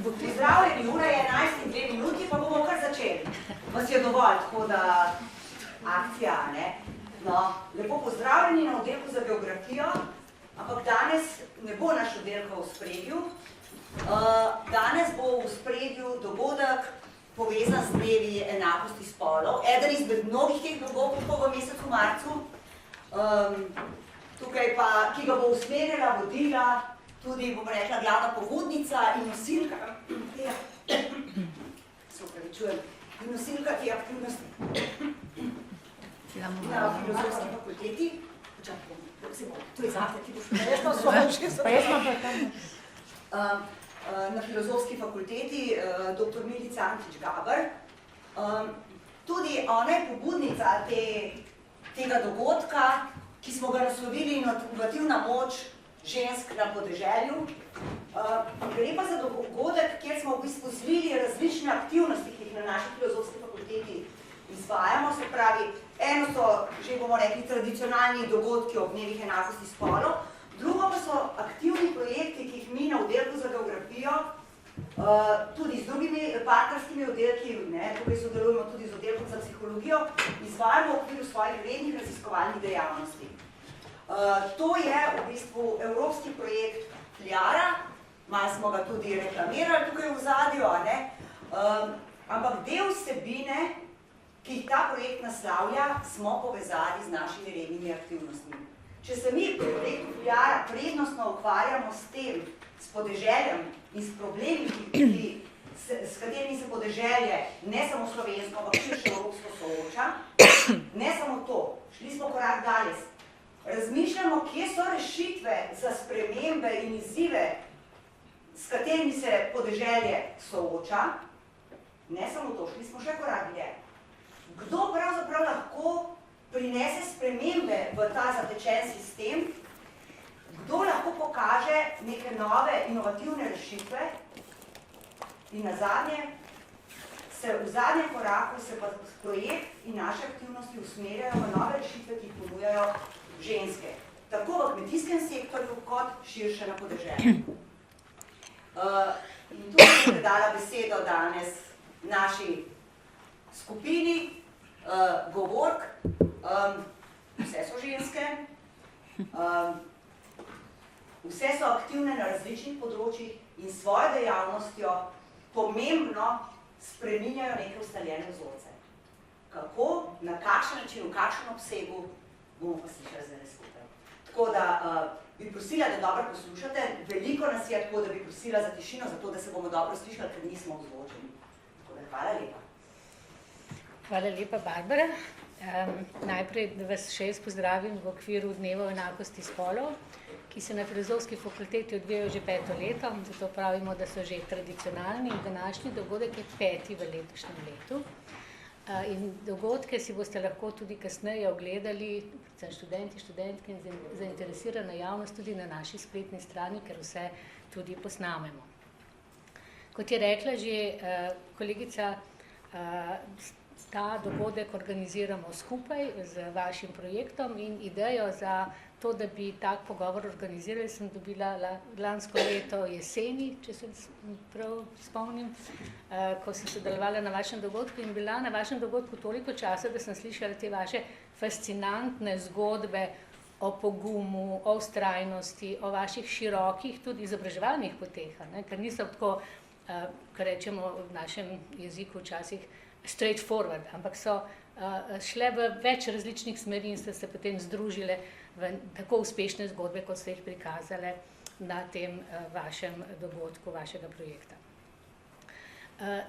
Pozdravljeni, ura je 11:02 minuti, pa bomo kar začeli. Vas je dovolj, tako da akcija, ne? No, lepo pozdravljeni na oddelku za geografijo, ampak danes ne bo naš oddelek v ospredju. Danes bo v ospredju dogodek povezan z dnevi enakosti spolov. Eden izmed mnogih teh dogodkov v mesecu marcu, tukaj pa, ki ga bo usmerjala, vodila, tudi, bomo rekla, glavna pobudnica in nosilka te aktivnosti na Filozofski fakulteti. To je zate, ti boš na Filozofski fakulteti, dr. Milica Antič-Gaber. Tudi ona je pobudnica tega dogodka, ki smo ga naslovili Inovativna moč žensk na podeželju. Gre pa za dogodek, kjer smo v bistvu zvili različne aktivnosti, ki jih na naši Filozofski fakulteti izvajamo. Se pravi, eno so, že bomo rekli, tradicionalni dogodki ob dnevih enakosti spolov, drugo pa so aktivni projekti, ki jih mi na oddelku za geografijo, tudi z drugimi partnerskimi oddelki, tukaj sodelujemo tudi z oddelkom za psihologijo, izvajamo v okviru svojih rednih raziskovalnih dejavnosti. To je v bistvu evropski projekt Fliara, malo smo ga tudi reklamirali tukaj v zadju, ampak del vsebine, ki jih ta projekt naslavlja, smo povezali z našimi rednimi aktivnostmi. Če se mi pri projektu Fliara prednostno ukvarjamo s tem, s podeželjem in s problemi, s katerimi se podeželje, ne samo slovensko, ampak širše evropsko sooča, ne samo to, šli smo korak dalje. Razmišljamo, kje so rešitve za spremembe in izzive, s katerimi se podeželje sooča. Ne samo to, šli smo še korak dlje. Kdo pravzaprav lahko prinese spremembe v ta zatečen sistem, kdo lahko pokaže neke nove inovativne rešitve in v zadnjem koraku se pa projekt in naše aktivnosti usmerjajo v nove rešitve, ki jih ponujajo ženske, tako v kmetijskem sektorju, kot širše na podeželju. In tu sem predala besedo danes naši skupini govork. Vse so ženske, vse so aktivne na različnih področjih in svojo dejavnostjo pomembno spreminjajo neke ustaljene vzorce. Kako, na kakšen način, v kakšen obsegu, bomo pa slišali zdaj skupaj. Tako da bi prosila, da dobro poslušate. Veliko nas je tako, da bi prosila za tišino, zato da se bomo dobro slišali, ker nismo vzvočeni. Tako da hvala lepa. Hvala lepa, Barbara. Najprej, da vas še jaz pozdravim v okviru Dneva enakosti spolov, ki se na Filozofski fakulteti odvijajo že 5. leto, zato pravimo, da so že tradicionalni. Današnji dogodek je 5. v letošnjem letu. In dogodke si boste lahko tudi kasneje ogledali, predvsem študenti, študentke in zainteresirana javnost tudi na naši spletni strani, ker vse tudi posnamemo. Kot je rekla že kolegica, ta dogodek organiziramo skupaj z vašim projektom in idejo za to, da bi tak pogovor organizirali, sem dobila lansko leto jeseni, če se prav spomnim, ko sem sodelovala na vašem dogodku in bila na vašem dogodku toliko časa, da sem slišala te vaše fascinantne zgodbe o pogumu, o vztrajnosti, o vaših širokih tudi izobraževalnih poteh, ker niso tako, kar rečemo v našem jeziku včasih, straightforward, ampak so šle v več različnih smeri in ste se potem združile v tako uspešne zgodbe, kot ste jih prikazale na tem vašem dogodku, vašega projekta.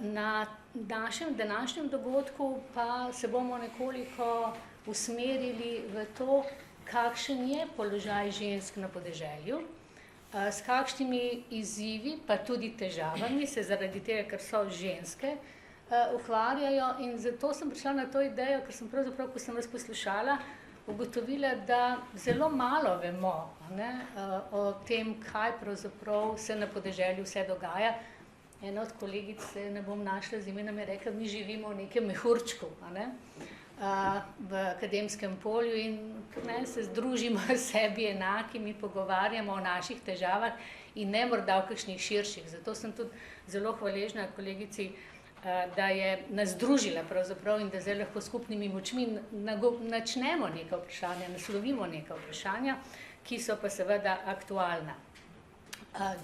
Na našem današnjem dogodku pa se bomo nekoliko usmerili v to, kakšen je položaj žensk na podeželju, s kakšnimi izzivi, pa tudi težavami se zaradi tega, ker so ženske, ukvarjajo in zato sem prišla na to idejo, ker sem pravzaprav, ko sem vas poslušala, ugotovila, da zelo malo vemo o tem, kaj pravzaprav se na podeželju vse dogaja. Ena od kolegic, ne bom našla z imenom, je rekla, mi živimo v nekem mehurčku. v akademskem polju in se združimo s sebi enakimi, pogovarjamo o naših težavah in ne morda o kakšnih širših. Zato sem tudi zelo hvaležna kolegici, da je nas združila pravzaprav in da zdaj lahko skupnimi močmi načnemo neka vprašanja, naslovimo neka vprašanja, ki so pa seveda aktualna.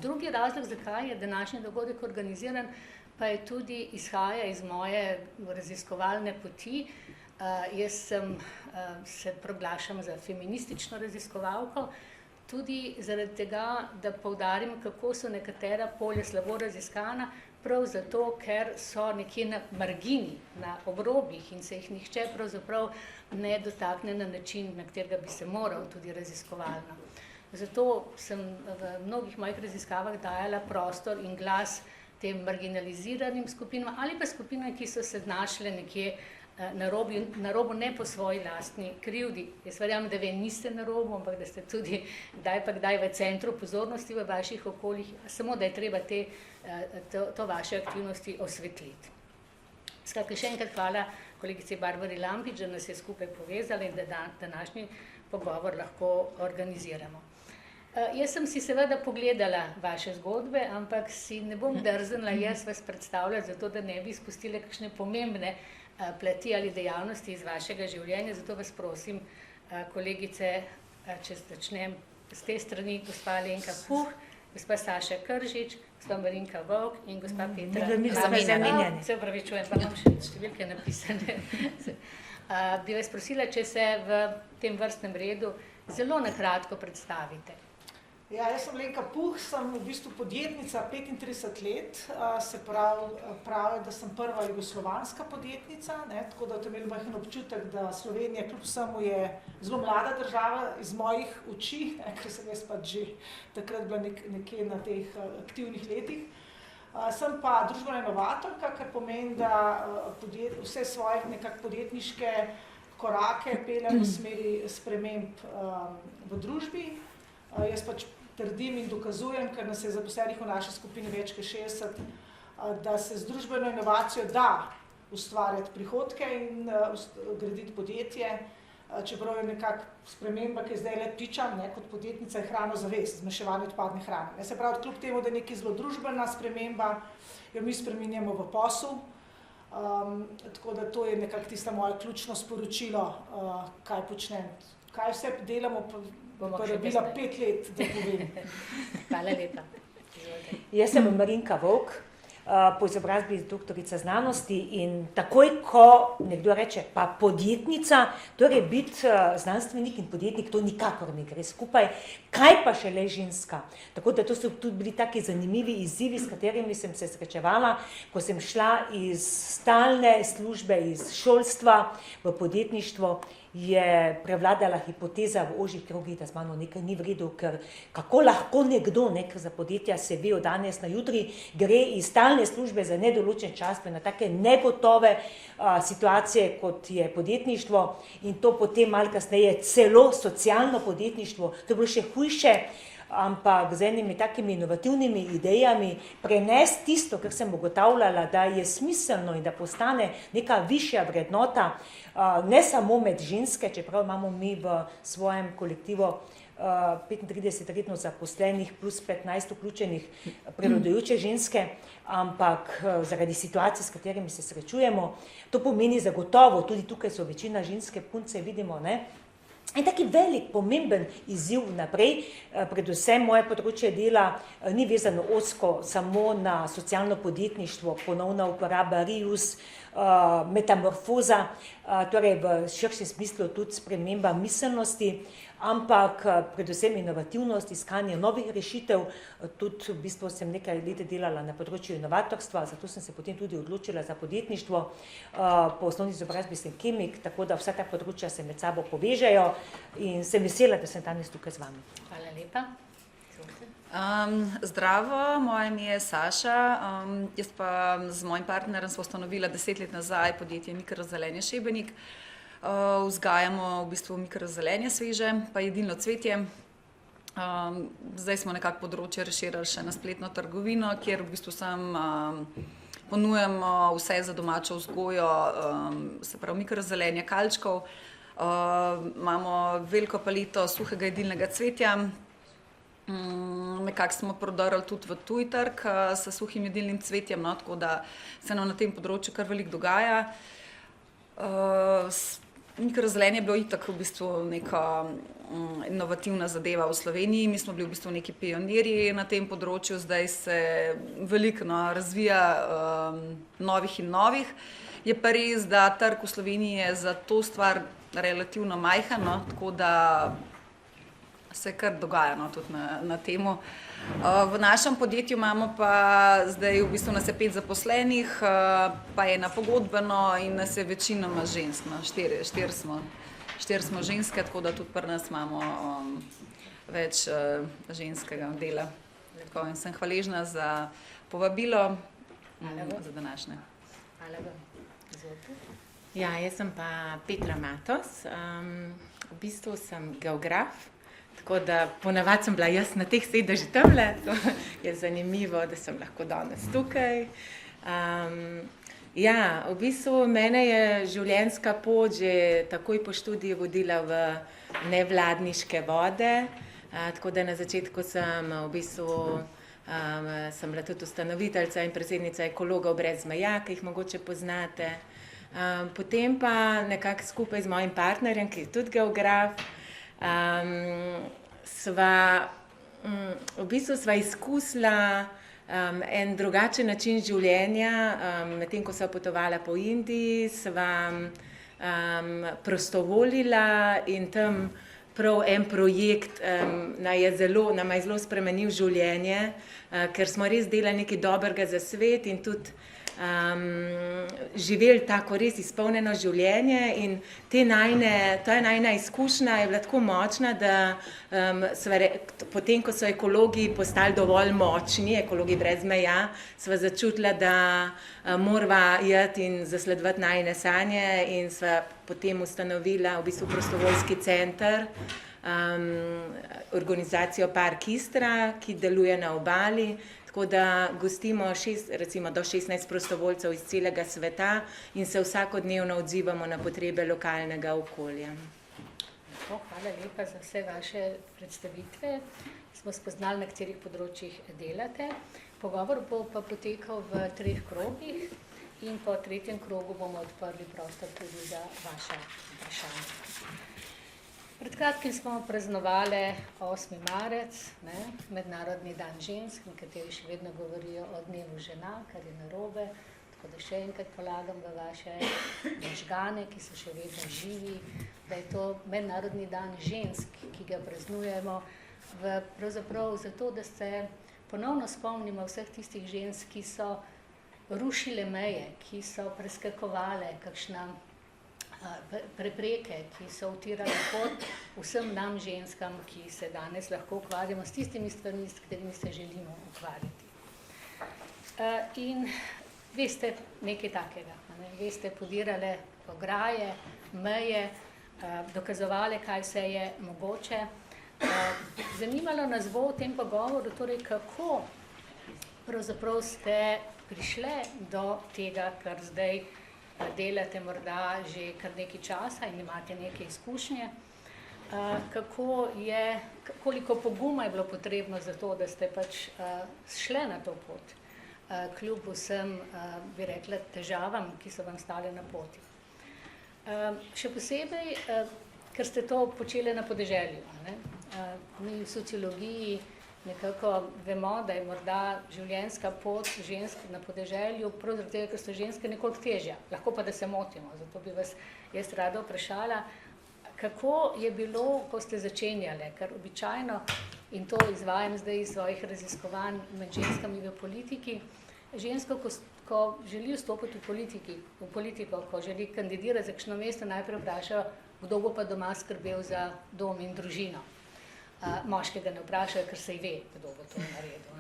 Drugi razlog, zakaj je današnji dogodek organiziran, pa je tudi izhaja iz moje raziskovalne poti. Jaz se proglašam za feministično raziskovalko, tudi zaradi tega, da poudarim, kako so nekatera polja slabo raziskana, prav zato, ker so nekje na margini, na obrobjih in se jih nihče pravzaprav ne dotakne na način, na katerega bi se moral tudi raziskovalno. Zato sem v mnogih mojih raziskavah dajala prostor in glas tem marginaliziranim skupinam ali pa skupinam, ki so se znašle nekje na robu ne po svoji lastni krivdi. Jaz verjamem, da vi niste na robu, ampak da ste tudi kdaj v centru pozornosti v vaših okoljih, samo da je treba to vaše aktivnosti osvetliti. Skratka, še enkrat hvala kolegici Barbari Lampič, da nas je skupaj povezala in da današnji pogovor lahko organiziramo. Jaz sem si seveda pogledala vaše zgodbe, ampak si ne bom drznila jaz vas predstavljati, zato da ne bi izpustila kakšne pomembne plati ali dejavnosti iz vašega življenja. Zato vas prosim, kolegice, če začnem z te strani, gospa Alenka Puh, gospa Saša Kržič, gospa Marinka Vovk in gospa Petra Zamenjani. Se upravičujem, pa imam še številke napisane. Bi vas prosila, če se v tem vrstnem redu zelo na kratko predstavite. Ja, jaz sem Alenka Puh, sem v bistvu podjetnica 35 let, se pravi, da sem prva jugoslovanska podjetnica, tako da imeli majhen občutek, da Slovenija kljub vsemu je zelo mlada država iz mojih oči, ker sem jaz pač že takrat bila nekje na teh aktivnih letih. Sem pa družbena inovatorka, kar pomeni, da vse svoje nekako podjetniške korake peljem v smeri sprememb v družbi. Jaz pač trdim in dokazujem, ker nas je zaposlenih v naši skupini več kot 60, da se z družbeno inovacijo da ustvarjati prihodke in graditi podjetje, čeprav je nekako sprememba, ki zdaj le pričam, kot podjetnica je hranozavest, zmanjševanje odpadne hrane. Se pravi, kljub temu, da je nekaj zelo družbena sprememba, jo mi spreminjamo v posel, tako da to je nekako tisto moje ključno sporočilo, kaj počnem. Kaj vse delamo, pa je bila 5 let, da povem. Hvala lepa. Jaz sem Marinka Vovk, po izobrazbi doktorica znanosti in takoj, ko nekdo reče pa podjetnica, torej biti znanstvenik in podjetnik, to nikakor ne gre skupaj, kaj pa šele ženska. Tako da to so tudi bili taki zanimivi izzivi, s katerimi sem se srečevala, ko sem šla iz stalne službe, iz šolstva v podjetništvo, je prevladala hipoteza v ožjih krogih, da z mano nekaj ni v redu, ker kako lahko nekdo, ker za podjetja se ve od danes na jutri, gre iz stalne službe za nedoločen čas na take negotove situacije, kot je podjetništvo in to potem malo kasneje celo socialno podjetništvo, to je bilo še hujše, ampak z enimi takimi inovativnimi idejami prenesti tisto, kar sem ugotavljala, da je smiselno in da postane neka višja vrednota, ne samo med ženske, čeprav imamo mi v svojem kolektivu 35 redno zaposlenih plus 15 vključenih prevladujoče ženske, ampak zaradi situacij, s katerimi se srečujemo, to pomeni zagotovo, tudi tukaj so večina ženske punce, vidimo, en taki velik, pomemben izziv naprej, predvsem moje področje dela ni vezano ozko samo na socialno podjetništvo, ponovna uporaba reuse, metamorfoza, torej v širšem smislu tudi sprememba miselnosti, ampak predvsem inovativnost, iskanje novih rešitev, tudi v bistvu sem nekaj let delala na področju inovatorstva, zato sem se potem tudi odločila za podjetništvo, po osnovni izobrazbi sem kemik, tako da vsa ta področja se med sabo povežejo in sem vesela, da sem danes tukaj z vami. Hvala lepa. Zdravo, moje ime je Saša, jaz pa z mojim partnerjem smo ustanovila 10 let nazaj podjetje Mikrozelenje Šebenik. Vzgajamo v bistvu mikrozelenje sveže, pa jedilno cvetje. Zdaj smo nekako področje razširili še na spletno trgovino, kjer v bistvu sem ponujamo vse za domačo vzgojo, se pravi mikrozelenje kalčkov, imamo veliko paleto suhega jedilnega cvetja, nekako smo prodrli tudi v tuj trg s suhim jedilnim cvetjem, no, tako da se nam na tem področju kar veliko dogaja. Mikrozelenje je bilo itak v bistvu neka inovativna zadeva v Sloveniji. Mi smo bili v bistvu neki pionirji na tem področju, zdaj se veliko razvija novih in novih. Je pa res, da trg v Sloveniji je za to stvar relativno majhen, no, tako da se kar dogaja, no, tudi na temu. V našem podjetju imamo pa zdaj v bistvu nas je 5 zaposlenih, pa ena pogodbeno in nas je večinoma žensk, no, 4 smo ženske, tako da tudi pri nas imamo več ženskega dela. Tako, in sem hvaležna za povabilo za današnje. Hvala vam. Izvolite. Ja, jaz sem pa Petra Matos, v bistvu sem geograf, tako da ponavadi sem bila jaz na teh sedežih tamle, to je zanimivo, da sem lahko danes tukaj. Ja, v bistvu mene je življenjska pot že takoj po študiju vodila v nevladniške vode, tako da na začetku sem v bistvu sem bila tudi ustanoviteljica in predsednica Ekologov brez meja, ki jih mogoče poznate. Potem pa nekako skupaj z mojim partnerjem, ki je tudi geograf, v bistvu sva izkusila en drugačen način življenja, medtem ko sva potovala po Indiji, sva prostovoljila in tam prav en projekt nama je zelo spremenil življenje, ker smo res delali nekaj dobrega za svet in tudi živeli tako res izpolnjeno življenje in ta najina izkušnja je bila tako močna, da potem, ko so ekologi postali dovolj močni, ekologi brez meja, sva začutila, da morava iti in zasledovati najine sanje in sva potem ustanovila v bistvu prostovoljski center, organizacijo Park Istra, ki deluje na obali. Tako da gostimo recimo do 16 prostovoljcev iz celega sveta in se vsakodnevno odzivamo na potrebe lokalnega okolja. Hvala lepa za vse vaše predstavitve. Smo spoznali, na katerih področjih delate. Pogovor bo pa potekal v 3 krogih in po 3. krogu bomo odprli prostor tudi za vaša vprašanja. Pred kratkim smo praznovali 8. marec, Mednarodni dan žensk, nekateri še vedno govorijo o dnevu žena, kar je narobe, tako da še enkrat polagam v vaše možgane, ki so še vedno živi, da je to Mednarodni dan žensk, ki ga praznujemo pravzaprav zato, da se ponovno spomnimo vseh tistih žensk, ki so rušile meje, ki so preskakovale kakšna prepreke, ki so utirale pot vsem nam ženskam, ki se danes lahko ukvarjamo s tistimi stvarmi, s katerimi se želimo ukvarjati. In veste nekaj takega, veste, podirale ograje, meje, dokazovale, kaj vse je mogoče. Zanimalo nas bo v tem pogovoru, torej kako pravzaprav ste prišle do tega, kar zdaj delate morda že kar nekaj časa in imate neke izkušnje. Koliko poguma je bilo potrebno za to, da ste pač šle na to pot, kljub vsem, bi rekla, težavam, ki so vam stale na poti. Še posebej, ker ste to počeli na podeželju. Mi v sociologiji nekako vemo, da je morda življenjska pot žensk na podeželju, prav zaradi tega, ker so ženske nekoliko težja. Lahko pa, da se motimo, zato bi vas jaz rada vprašala, kako je bilo, ko ste začenjali, ker običajno, in to izvajam zdaj iz svojih raziskovanj med ženskami v politiki, žensko, ko želi vstopiti v politiko, ko želi kandidirati za kakšno mesto, najprej vprašajo, kdo bo pa doma skrbel za dom in družino. Moškega ne vprašajo, ker se ve, kdo bo to naredil.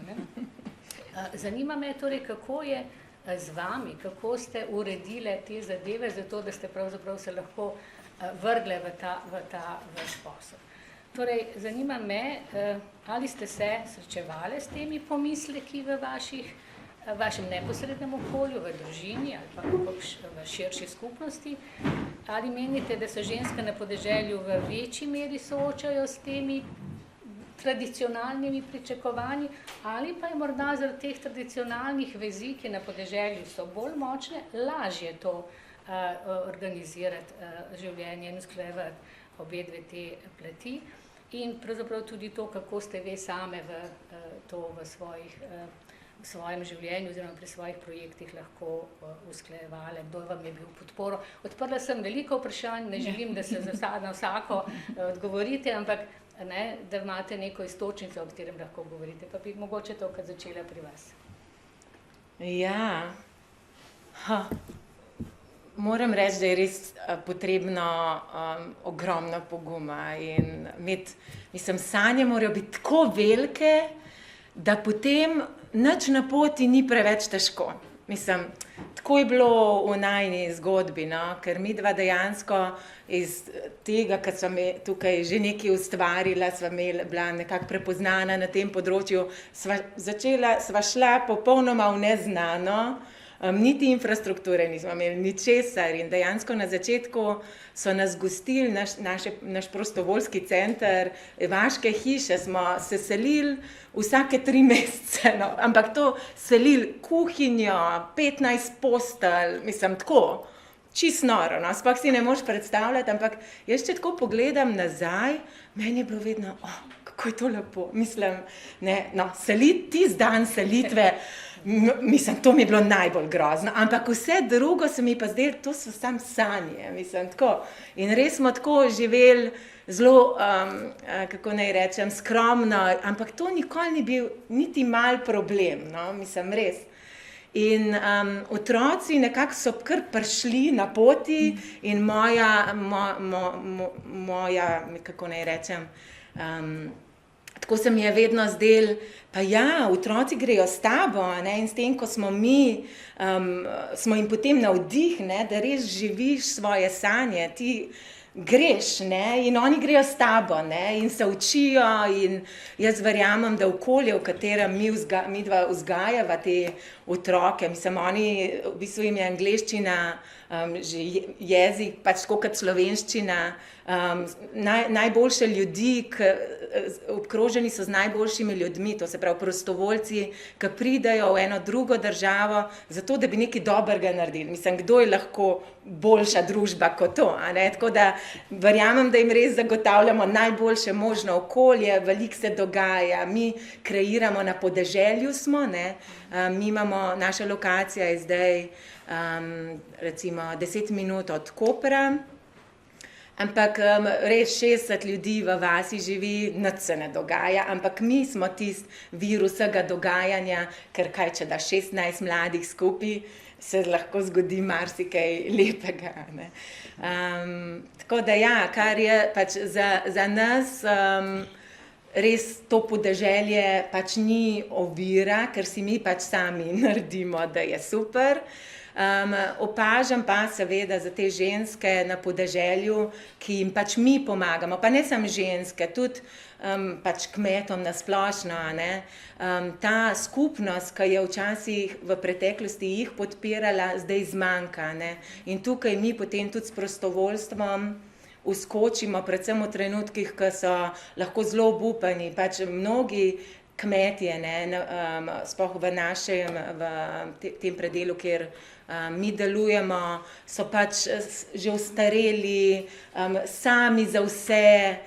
Zanima me torej, kako je z vami, kako ste uredile te zadeve, zato da ste pravzaprav se lahko vrgle v ta vaš posel. Torej, zanima me, ali ste se srečevali s temi pomisleki v vaših v vašem neposrednem okolju, v družini ali pa v širši skupnosti? Ali menite, da se ženske na podeželju v večji meri soočajo s temi tradicionalnimi pričakovanji, ali pa je morda zaradi teh tradicionalnih vezi, ki na podeželju so bolj močne, lažje to organizirati življenje in usklajevati obe dve te plati? In pravzaprav tudi to, kako ste ve same v svojem življenju oziroma pri svojih projektih lahko usklajevali, kdo vam je bil v podporo. Odprla sem veliko vprašanj, ne želim, da se na vsako odgovorite, ampak da imate neko iztočnico, o katerem lahko govorite. Pa bi mogoče tokrat začela pri vas. Ja, moram reči, da je res potrebno ogromno poguma in sanje morajo biti tako velike, da potem nič na poti ni preveč težko. Tako je bilo v najini zgodbi, ker midva dejansko iz tega, ker sva tukaj že nekaj ustvarila, sva bila nekako prepoznana na tem področju, sva šla popolnoma v neznano, niti infrastrukture nismo imeli, ničesar in dejansko na začetku so nas gostili, naš prostovoljski center, vaške hiše smo se selili vsake 3 mesece, ampak to selili kuhinjo, 15 postelj, tako, čisto noro, sploh si ne moreš predstavljati, ampak jaz če tako pogledam nazaj, meni je bilo vedno, kako je to lepo, seliti, tisti dan selitve, to mi je bilo najbolj grozno, ampak vse drugo se mi pa zdelo, to so samo sanje, tako. In res smo tako živeli zelo, kako naj rečem, skromno, ampak to nikoli ni bil niti mal problem, res. In otroci nekako so kar prišli na poti in moja, kako naj rečem, tako se mi je vedno zdelo, pa ja, otroci grejo s tabo, in s tem, ko smo mi, smo jim potem navdih, da res živiš svoje sanje, ti greš, in oni grejo s tabo, in se učijo in jaz verjamem, da okolje, v katerem midva vzgajava te otroke, oni, v bistvu jim je angleščina že jezik, pač tako kot slovenščina, najboljše ljudi, obkroženi so z najboljšimi ljudmi, to se pravi prostovoljci, ki pridejo v eno drugo državo, zato da bi nekaj dobrega naredili. Kdo je lahko boljša družba kot to, tako da verjamem, da jim res zagotavljamo najboljše možno okolje, veliko se dogaja, mi kreiramo na podeželju smo, mi imamo, naša lokacija je zdaj recimo 10 minut od Kopra, ampak res 60 ljudi v vasi živi, nič se ne dogaja, ampak mi smo tisti vir vsega dogajanja, ker kaj, če da 16 mladih skupaj, se lahko zgodi marsikaj lepega. Tako da ja, kar je pač za nas res to podeželje pač ni ovira, ker si mi pač sami naredimo, da je super. Opažam pa seveda za te ženske na podeželju, ki jim pač mi pomagamo, pa ne samo ženske, tudi pač kmetom na splošno, ta skupnost, ki je včasih v preteklosti jih podpirala, zdaj zmanjka, in tukaj mi potem tudi s prostovoljstvom vskočimo, predvsem v trenutkih, ko so lahko zelo obupani, pač mnogi kmetje, sploh v našem, v tem predelu, kjer mi delujemo, so pač že ostareli, sami za vse,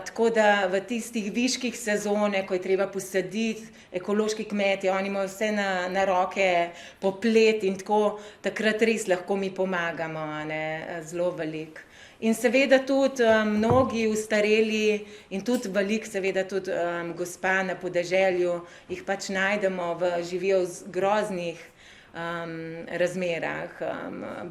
tako da v tistih viških sezone, ko je treba posaditi, ekološki kmetje, oni imajo vse na roke poplet in tako, takrat res lahko mi pomagamo, zelo veliko. In seveda tudi mnogi ustareli in tudi veliko seveda tudi gospa na podeželju, jih pač najdemo, živijo v groznih razmerah,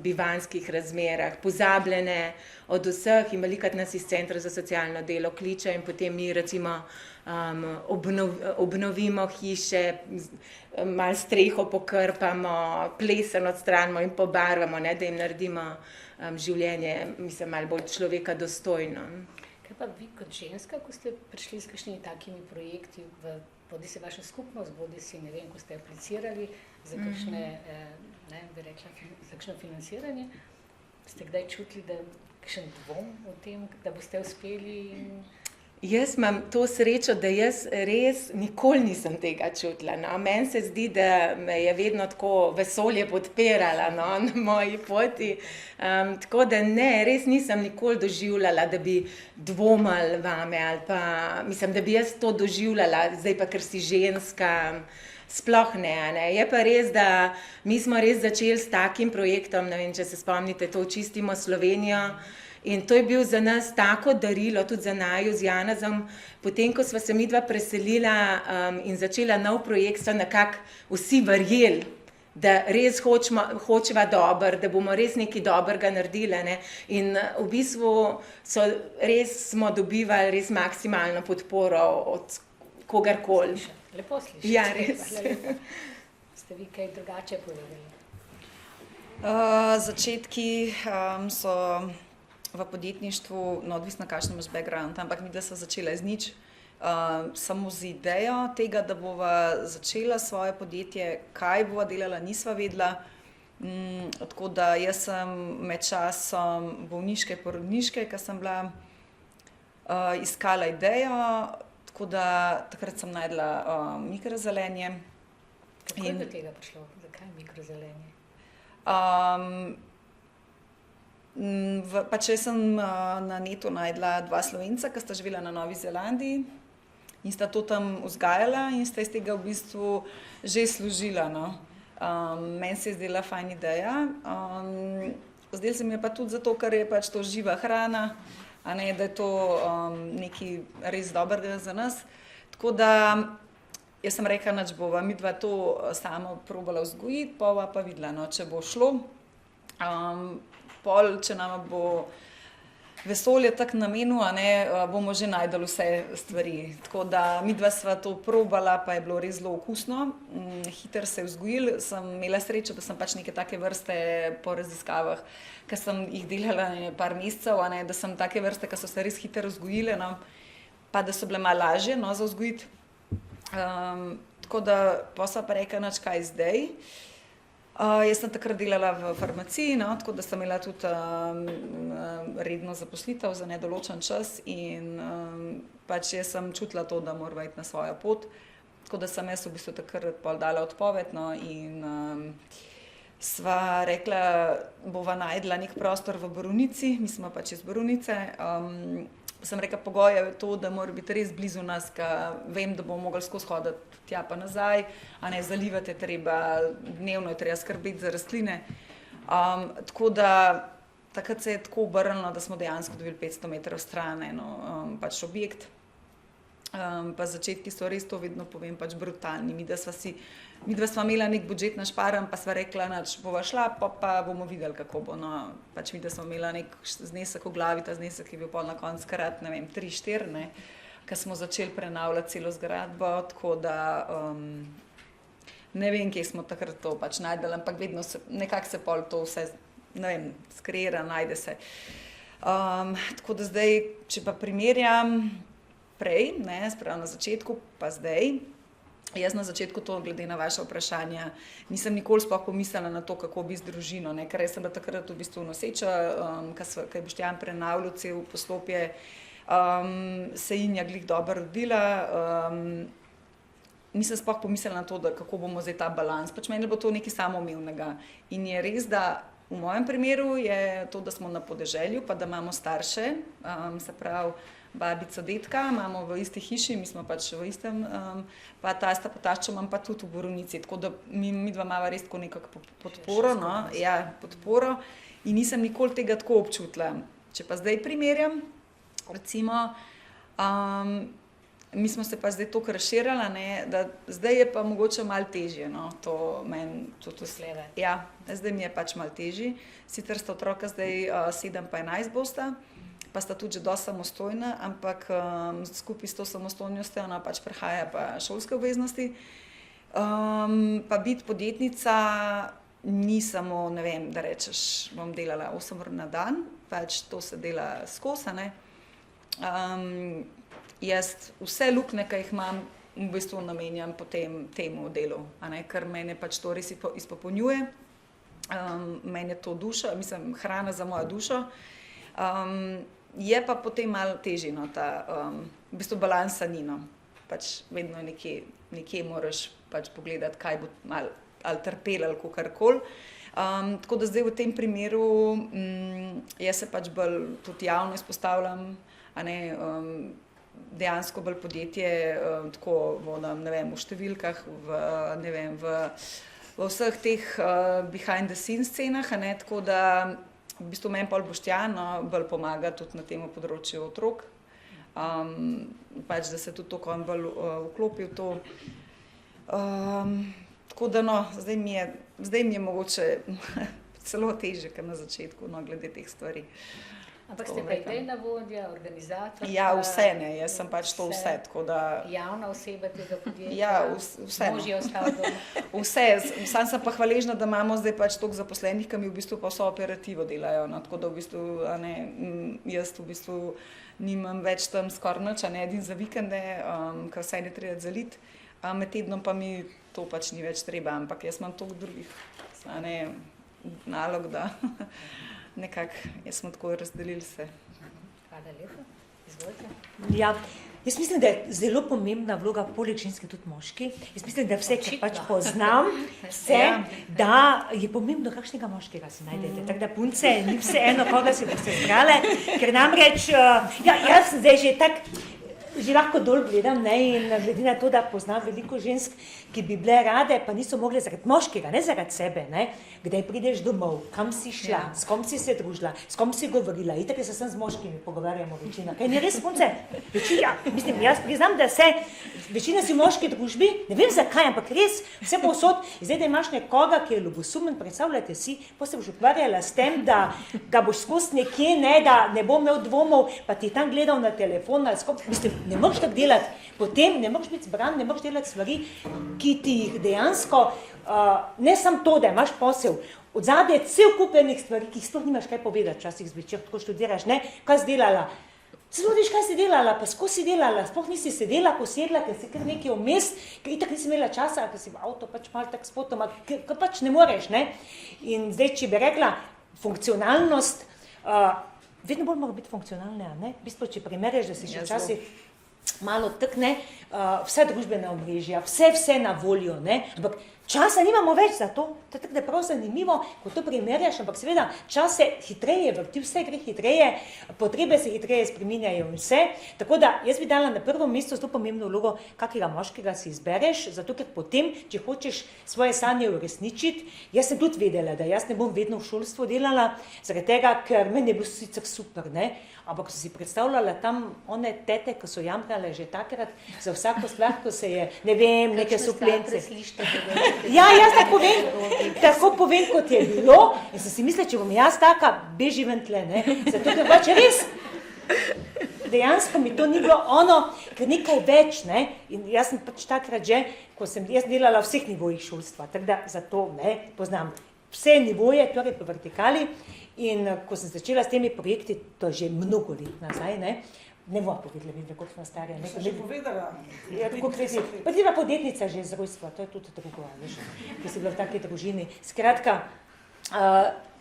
bivanjskih razmerah, pozabljene od vseh in velikokrat nas iz Centra za socialno delo kliče in potem mi recimo obnovimo hiše, malo streho pokrpamo, plesen odstranimo in pobarvamo, da jim naredimo življenje, malo bolj človeka dostojno. Kaj pa vi kot ženska, ko ste prišli s kakšnimi takimi projekti v bodi si vaša skupnost, bodi si, ne vem, ko ste aplicirali za kakšne, bi rekla, za kakšno financiranje, ste kdaj čutili, da kakšen dvom o tem, da boste uspeli in... Jaz imam to srečo, da jaz res nikoli nisem tega čutila. No. Meni se zdi, da me je vedno tako vesolje podpirala na moji poti. Tako da ne, res nisem nikoli doživljala, da bi dvomili vame ali pa, mislim, da bi jaz to doživljala, zdaj pa, ker si ženska, sploh ne. Je pa res, da mi smo res začeli s takim projektom, ne vem, če se spomnite, to Čistimo Slovenijo. In to je bil za nas tako darilo, tudi za naju z Janezom. Potem, ko sva se midva preselila in začela nov projekt, so nekako vsi verjeli, da res hočeva dobro, da bomo res nekaj dobrega naredili. Ne? In v bistvu smo dobivali res maksimalno podporo od kogarkoli. Lepo slišati. Ja, res. Ste vi kaj drugače povedali? Začetki so v podjetništvu, no, odvisno kakšen imaš background, ampak mi, da so začela iz nič, samo z idejo tega, da bova začela svoje podjetje, kaj bova delala, nisva vedela. Tako da jaz sem med časom bolniške, porodniške, ko sem bila, iskala idejo, tako da takrat sem najdla mikrozelenje. Kako je do tega prišlo? Zakaj mikrozelenje? Pač jaz sem na netu najdla 2 Slovenca, ki sta živela na Novi Zelandiji in sta to tam vzgajala in sta iz tega v bistvu že služila. No. Meni se je zdela fajn ideja. Zdelo se mi je pa tudi zato, ker je pač to živa hrana, a ne, da je to nekaj res dobrega za nas. Tako da jaz sem rekla, nič bova midva to sama probala vzgojiti, bova pa videla, no, če bo šlo. Pol, če nam bo vesolje tako namenil, bomo že najdeli vse stvari. Tako da midva sva to probala, pa je bilo res zelo okusno. Hitro se je vzgojil. Sem imela srečo, da sem pač neke take vrste po raziskavah, ker sem jih delala par mesecev, da sem take vrste, ki so se res hitro vzgojile, no, pa da so bile malo lažje, no, za vzgojiti. Tako da pa sva pa rekla, nič kaj zdaj. Jaz sem takrat delala v farmaciji, no, tako da sem imela tudi redno zaposlitev za nedoločen čas in pač jaz sem čutila to, da morava iti na svojo pot. Tako da sem jaz v bistvu takrat pol dala odpoved, no, in sva rekla, bova najdla nek prostor v Borovnici, mi smo pač iz Borovnice. Sem rekla, pogoj je to, da mora biti res blizu nas, ker vem, da bomo mogli skozi hoditi tja pa nazaj, zalivati je treba, dnevno je treba skrbeti za rastline. Tako da takrat se je tako obrnilo, da smo dejansko dobili 500 metrov stran pač objekt. Pa začetki so res, to vedno povem, pač brutalni. Midva sva imela nek budžet na šparam, pa sva rekla, nič bova šla, pa bomo videli, kako bo. No, pač midva sva imela nek znesek v glavi, ta znesek je bil pol na koncu krat, ne vem, 3-4, ker smo začeli prenavljati celo zgradbo, tako da ne vem, kje smo takrat to pač najdeli, ampak vedno nekako se pol to vse, ne vem, skreira, najde se. Tako da zdaj, če pa primerjam prej, sprav na začetku, pa zdaj, jaz na začetku to, glede na vaše vprašanja, nisem nikoli sploh pomislila na to, kako bi z družino, ker jaz sem bila takrat v bistvu noseča, ker je Boštjan prenavljal cel poslopje, se Inja glih dobro rodila, nisem sploh pomislila na to, kako bomo zdaj ta balans, pač meni bo to nekaj samoumevnega. In je res, da v mojem primeru je to, da smo na podeželju, pa da imamo starše, se pravi, babico, detka, imamo v isti hiši, mi smo pač v istem, pa tasta pa taščo imam pa tudi v Borovnici, tako da midva imava res tako nekako podporo, no, ja, podporo in nisem nikoli tega tako občutila. Če pa zdaj primerjam, recimo, mi smo se pa zdaj toliko razširjali, da zdaj je pa mogoče malo težje, no, to meni tudi slede. Ja, zdaj mi je pač malo težje, sicer sta otroka zdaj 7 pa 11 bosta, pa sta tudi že dosti samostojna, ampak skupaj s to samostojnostjo ona pač prehaja pa šolske obveznosti. Pa biti podjetnica ni samo, ne vem, da rečeš, bom delala 8 ur na dan, pač to se dela skozi, ne. Jaz vse luknje, ki jih imam, v bistvu namenjam potem temu delu, a ne, ker mene pač to res izpopolnjuje. Meni je to duša, mislim, hrana za mojo dušo. Je pa potem malo težje, no, v bistvu balansa ni, no. Pač vedno nekje moraš pač pogledati, kaj bo malo ali trpel ali kakorkoli. Tako da zdaj v tem primeru jaz se pač bolj tudi javno izpostavljam, a ne, dejansko bolj podjetje tako vodim, ne vem, v številkah, ne vem, v vseh teh behind the scenes scenah, a ne, tako da v bistvu meni pol Boštjan bolj pomaga tudi na tem področju otrok, pač da se tudi to bolj vklopi v to. Tako da no, zdaj mi je mogoče celo težje, kot na začetku, no, glede teh stvari. Ampak ste pa idejna vodja, organizator? Ja, vse ne, jaz sem pač to vse, tako da... Javna oseba tega podjetja? Ja, vse. Mož je ostal doma? Vse, sam sem pa hvaležna, da imamo zdaj pač toliko zaposlenih, ki mi v bistvu pa vso operativo delajo, no, tako da v bistvu, a ne, jaz v bistvu nimam več tam skoraj nič, a ne, edin za vikende, ker vse ne treba zaliti, med tednom pa mi to pač ni več treba, ampak jaz imam toliko drugih, a ne, nalog, da nekako, jaz smo tako razdelili se. Hvala lepa, izvolite. Ja, jaz mislim, da je zelo pomembna vloga poleg ženske tudi moški. Jaz mislim, da vse, ki pač poznam, vse, da je pomembno, kakšnega moškega si najdete. Tako da punce, ni vseeno, koga si boste zbrale, ker namreč, jaz sem zdaj že lahko dol gledam, ne, in glede na to, da poznam veliko žensk, ki bi bile rade, pa niso mogle zaradi moškega, ne zaradi sebe, ne, kdaj prideš domov, kam si šla, s kom si se družila, s kom si govorila, itak se sem z moškimi pogovarjamo večina, kaj ni res punce, večina, mislim, jaz priznam, da večina si v moški družbi, ne vem zakaj, ampak res, vse povsod, zdaj, da imaš nekoga, ki je ljubosumen, predstavljate si, pa se boš ukvarjala s tem, da ga boš skozi nekje, ne, da ne bo imel dvomov, pa ti tam gledal na telefon, ali skop, mislim, ne moreš tako delati, potem ne moreš biti zbran, ne moreš delati stvari, ki ti jih dejansko, ne samo to, da imaš posel, odzadaj je cel kup enih stvari, ki jih sploh nimaš kaj povedati, včasih zvečer, tako študiraš, ne, kaj si delala, celo veš, kaj si delala, pa skozi si delala, sploh nisi sedela, posedla, ker si kar nekaj vmes, ker itak nisi imela časa, ker si v avto pač malo tak spotoma, ker pač ne moreš, ne, in zdaj, če bi rekla, funkcionalnost, vedno bolj mora biti funkcionalne, ne, v bistvu, če primerjaš, da si še včasih malo takne, vse družbene omrežja, vse na voljo, ne, ampak časa nimamo več za to, to je tako, da je prav zanimivo, ko to primerjaš, ampak seveda čas se hitreje vrti, vse gre hitreje, potrebe se hitreje spreminjajo in vse, tako da jaz bi dala na prvo mesto zelo pomembno vlogo, kakega moškega si izbereš, zato ker potem, če hočeš svoje sanje uresničiti, jaz sem tudi vedela, da jaz ne bom vedno v šolstvu delala, zaradi tega, ker meni je bilo sicer super, ne, ampak so si predstavljala tam one tete, ki so jamrale že takrat za vsako stvar, ko se je, ne vem, neke suplence. Ja, jaz tako povem, kot je bilo, in sem si mislila, če bom jaz taka, beži ven tle, ne, zato ker pač res, dejansko mi to ni bilo ono, ker nekaj več, ne, in jaz sem pač takrat že, ko sem jaz delala v vseh nivojih šolstva, tako da zato, ne, poznam vse nivoje, torej po vertikali, in ko sem začela s temi projekti, to je že mnogo let nazaj, ne bom povedala, vem, koliko smo starja. Sem že povedala. Ja, tako krezi. Pa ti pa podjetnica že iz rojstva, to je tudi drugo, veš, ki si bila v taki družini. Skratka,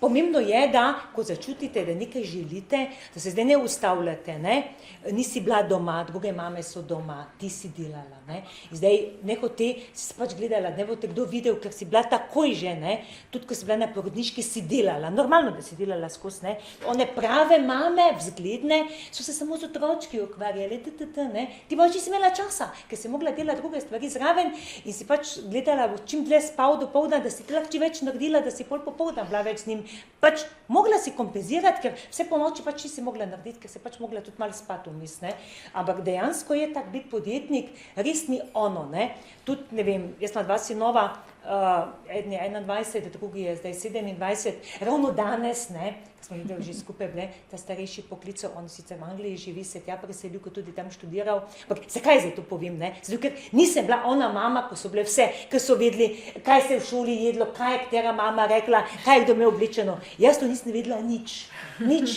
pomembno je, da ko začutite, da nekaj želite, da se zdaj ne ustavljate, ne, nisi bila doma, druge mame so doma, ti si delala, ne, in zdaj nehote si pač gledala, ne bo te kdo videl, ker si bila takoj že, ne, tudi ko si bila na porodniški, si delala, normalno, da si delala skozi, ne, one prave mame, vzgledne, so se samo z otročki ukvarjali, ne, ti pač nisi imela časa, ker si mogla delati druge stvari zraven in si pač gledala, čim dlje spal do povdne, da si lahko čim več naredila, da si pol popovdan bila več z njim. Pač mogla si kompenzirati, ker vse po noči pač si mogla narediti, ker se pač mogla tudi malo spati vmes, ne. Ampak dejansko je tak biti podjetnik, res ni ono, ne. Tudi, ne vem, jaz imam 2 sinova, eden je 21, drugi je zdaj 27, ravno danes, ne, smo videli že skupaj bile, ta starejši poklical, on sicer v Angliji živi, se tja preselil, ko tudi tam študiral, ampak zakaj zdaj to povem, ne, zato ker nisem bila ona mama, ko so bile vse, ker so vedeli, kaj se je v šoli jedlo, kaj je katera mama rekla, kaj je kdo imel oblečeno, jaz to nisem vedela nič,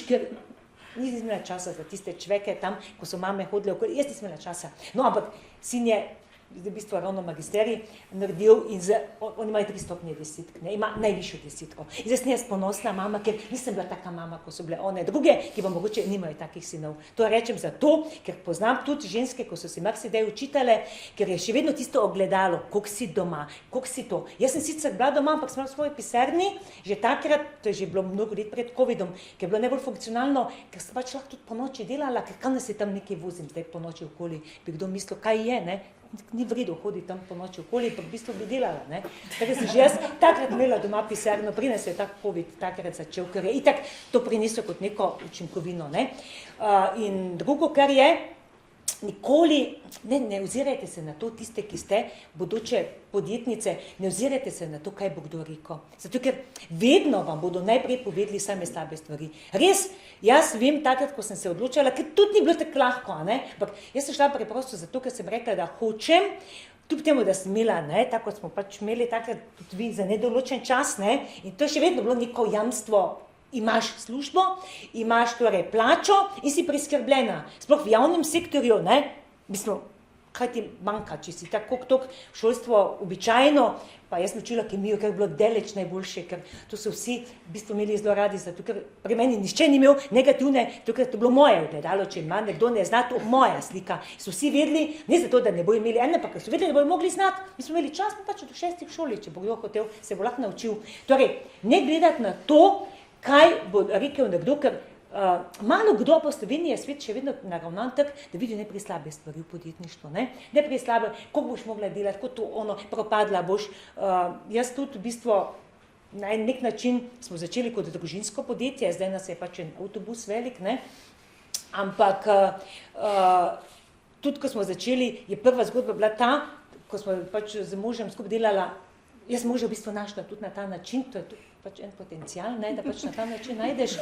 ker nisem imela časa za tiste čveke tam, ko so mame hodile okoli, jaz nisem imela časa, no, ampak sin je zdaj v bistvu ravno magisterij naredil in on ima 3 stopnje desetk, ne, ima najvišjo desetko. In zdaj sem jaz ponosna mama, ker nisem bila taka mama, ko so bile one druge, ki pa mogoče nimajo takih sinov. To rečem zato, ker poznam tudi ženske, ko so si marsikdaj učitale, ker je še vedno tisto ogledalo, koliko si doma, koliko si to. Jaz sem sicer bila doma, ampak sem bila v svoji pisarni, že takrat, to je že bilo mnogo let pred covidom, ker je bilo najbolj funkcionalno, ker sem pač lahko tudi po noči delala, ker kam se tam nekaj vozim, zdaj po noči okoli, bi kdo mislil, kaj je, ne? Ni v redu hoditi tam po noči okoli, pa v bistvu bi delala, ne. Tako sem že jaz takrat imela doma pisarno, preden se je tak COVID takrat začel, ker je itak to prinesel kot neko učinkovino, ne. In drugo, kar je, nikoli, ne ozirajte se na to, tiste, ki ste bodoče podjetnice, ne ozirajte se na to, kaj bo kdo rekel. Zato, ker vedno vam bodo najprej povedali same slabe stvari. Res, jaz vem takrat, ko sem se odločala, ker tudi ni bilo tako lahko, ne, ampak jaz sem šla preprosto zato, ker sem rekla, da hočem, kljub temu, da sem imela, ne, tako smo pač imeli takrat tudi vi za nedoločen čas, ne, in to je še vedno bilo neko jamstvo. Imaš službo, imaš torej plačo in si preskrbljena. Sploh v javnem sektorju, ne, mislim, kaj ti manjka, če si tako šolstvo običajno, pa jaz sem učila kemijo, ker je bilo daleč najboljše, ker to so vsi v bistvu imeli zelo radi, zato ker pri meni nišče ni imel negativne, tukaj to bilo moje ogledalo, če ima nekdo ne zna, to moja slika. So vsi vedeli, ne zato, da ne bojo imeli ene, pa ker so vedeli, da bojo mogli znati. Mi smo imeli čas, pa pač do 6. šoli, če bo kdo hotel, se bo lahko naučil. Torej, ne gledati na to, kaj bo rekel nekdo, ker malo kdo po Sloveniji je svet še vedno naravnan tak, da vidi najprej slabe stvari v podjetništvu, ne? Najprej slabe, koliko boš mogla delati, kot to ono, propadla boš. Jaz tudi v bistvu na nek način smo začeli kot družinsko podjetje, zdaj nas je pač en avtobus velik, ne? Ampak tudi, ko smo začeli, je prva zgodba bila ta, ko smo pač z možem skupaj delala, jaz moža v bistvu našla tudi na ta način, to je pač en potencial, ne, da pač na ta način najdeš,